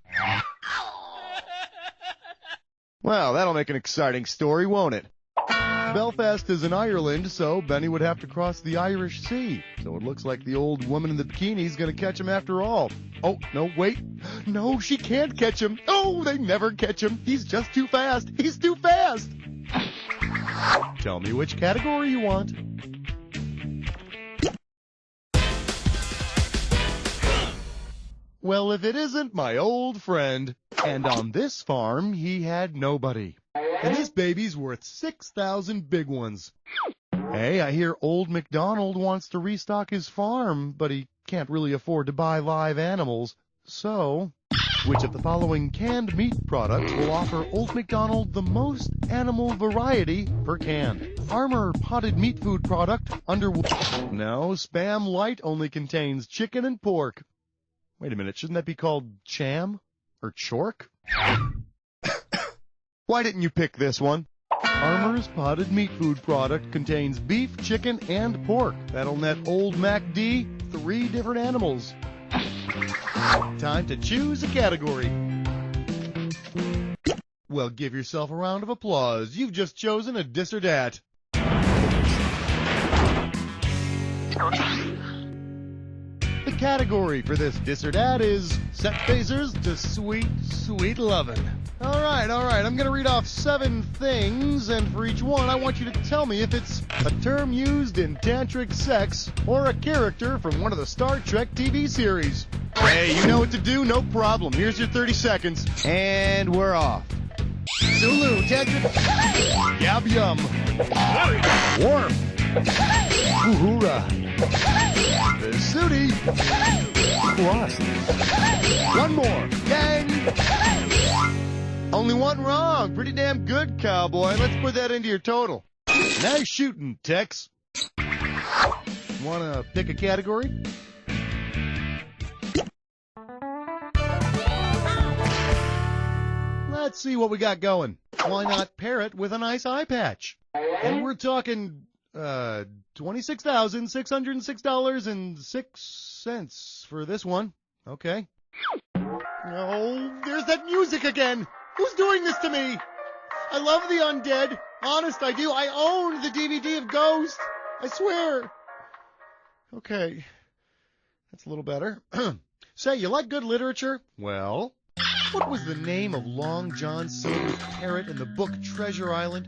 Well, that'll make an exciting story, won't it? Belfast is in Ireland, so Benny would have to cross the Irish Sea. So it looks like the old woman in the bikini is going to catch him after all. Oh, no, wait. No, she can't catch him. Oh, they never catch him. He's just too fast. He's too fast. Tell me which category you want. Well, if it isn't my old friend. And on this farm, he had nobody. And this baby's worth 6,000 big ones. Hey, I hear old MacDonald wants to restock his farm, but he can't really afford to buy live animals. So, which of the following canned meat products will offer old MacDonald the most animal variety per can? Armour potted meat food product under... No, Spam Light only contains chicken and pork. Wait a minute, shouldn't that be called Cham? Or Chork? Why didn't you pick this one? Armour's potted meat food product contains beef, chicken, and pork. That'll net old MacD 3 different animals. Time to choose a category. Well, give yourself a round of applause. You've just chosen a dis or dat. The category for this dis or dat is set phasers to sweet, sweet lovin'. All right, I'm going to read off 7 things, and for each one, I want you to tell me if it's a term used in tantric sex or a character from one of the Star Trek TV series. Hey, you know what to do? No problem. Here's your 30 seconds. And we're off. Zulu, tantric. Yab yum. Warm. Uhura. Sooty. Cross. One more. Gang. Only one wrong. Pretty damn good, cowboy. Let's put that into your total. Nice shooting, Tex. Want to pick a category? Let's see what we got going. Why not pair it with a nice eye patch? And we're talking $26,606.06 for this one. Okay. Oh, there's that music again. Who's doing this to me? I love the undead. Honest, I do. I own the DVD of Ghost. I swear. Okay. That's a little better. Say, you like good literature? Well, what was the name of Long John Silver's parrot in the book Treasure Island?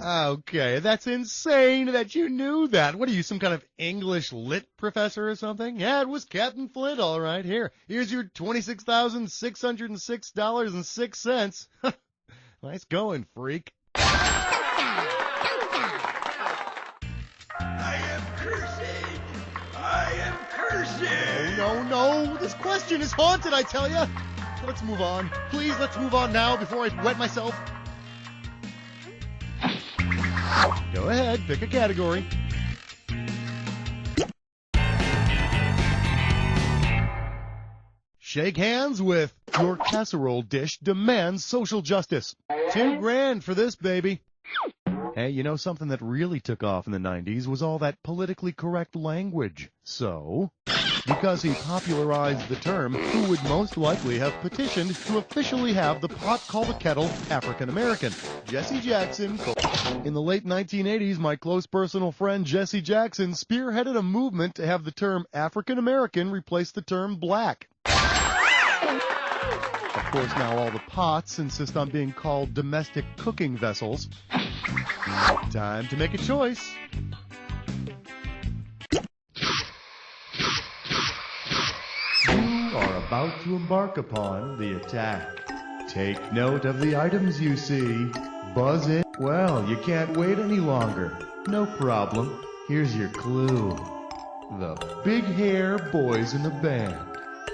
Okay, that's insane that you knew that. What are you, some kind of English lit professor or something? Yeah, it was Captain Flint, all right. Here's your $26,606.06. Nice going, freak. I am cursing! I am cursing! No, this question is haunted, I tell ya. Let's move on. Please, let's move on now before I wet myself. Go ahead, pick a category. Shake hands with your casserole dish demands social justice. $2,000 for this, baby. Hey, you know something that really took off in the 90s was all that politically correct language. So, because he popularized the term, who would most likely have petitioned to officially have the pot call the kettle African American? Jesse Jackson. In the late 1980s, my close personal friend Jesse Jackson spearheaded a movement to have the term African American replace the term black. Of course, now all the pots insist on being called domestic cooking vessels. Time to make a choice. You are about to embark upon the attack. Take note of the items you see. Buzz in. Well, you can't wait any longer. No problem. Here's your clue. The Big Hair Boys in the Band.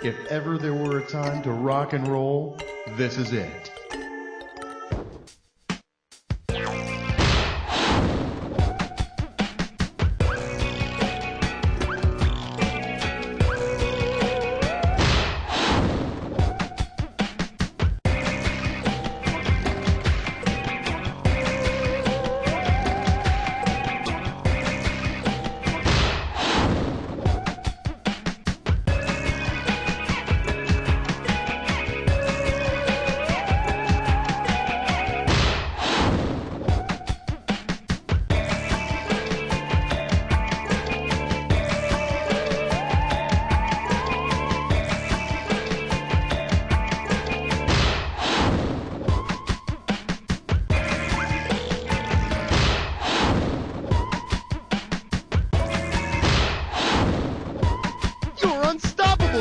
If ever there were a time to rock and roll, this is it.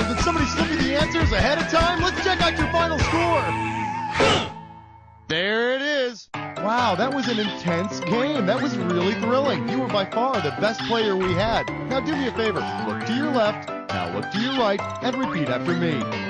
Did somebody slip you the answers ahead of time? Let's check out your final score. There it is. Wow, that was an intense game. That was really thrilling. You were by far the best player we had. Now do me a favor. Look to your left, now look to your right, and repeat after me.